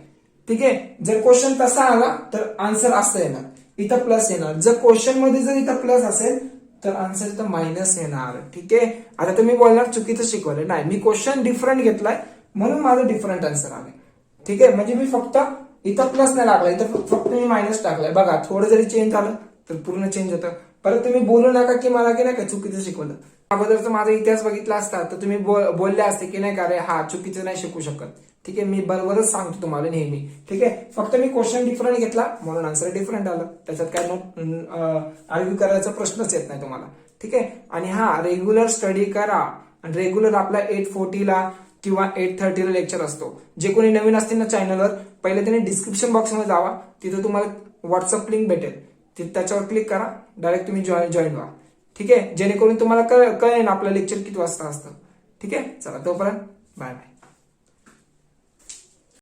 ठीक आहे. जर क्वेश्चन तसा आला तर आन्सर असं येणार, इथं प्लस येणार. जर क्वेश्चन मध्ये जर इथं प्लस असेल तर आन्सर इथं मायनस येणार, ठीक आहे. आता तुम्ही बोलणार चुकीचं शिकवलं, नाही, मी क्वेश्चन डिफरंट घेतलाय म्हणून माझं डिफरंट आन्सर आलंय, ठीक आहे. म्हणजे मी फक्त इथं प्लस नाही लागला, इथं फक्त मी मायनस टाकलाय. बघा थोडं जरी चेंज झालं तर पूर्ण चेंज होतं. परत तुम्ही बोलू नका की मला की नाही का चुकीचं शिकवलं. अगोदरचा माझा इतिहास बघितला असता तर तुम्ही बोलले असते की नाही का रे हा चुकीचं नाही शिकू शकत, ठीक आहे. मी बरोबरच सांगतो तुम्हाला नेहमी, ठीक आहे. फक्त मी क्वेश्चन डिफरंट घेतला म्हणून आन्सर डिफरंट आलं, त्याच्यात काय आर्ग्यू करायचा प्रश्नच येत नाही तुम्हाला, ठीक आहे. आणि हा रेग्युलर स्टडी करा, आणि रेग्युलर आपला 8:40 किंवा 8:30 लेक्चर असतो. जे कोणी नवीन असतील ना चॅनलवर, पहिले त्यांनी डिस्क्रिप्शन बॉक्समध्ये जावा, तिथे तुम्हाला व्हॉट्सअप लिंक भेटेल, त्याच्यावर क्लिक करा, डायरेक्ट तुम्ही जॉईन व्हा, ठीक आहे. जेणेकरून तुम्हाला कळेल आपलं लेक्चर किती वाजता असतं, ठीक आहे. चला तोपर्यंत बाय बाय.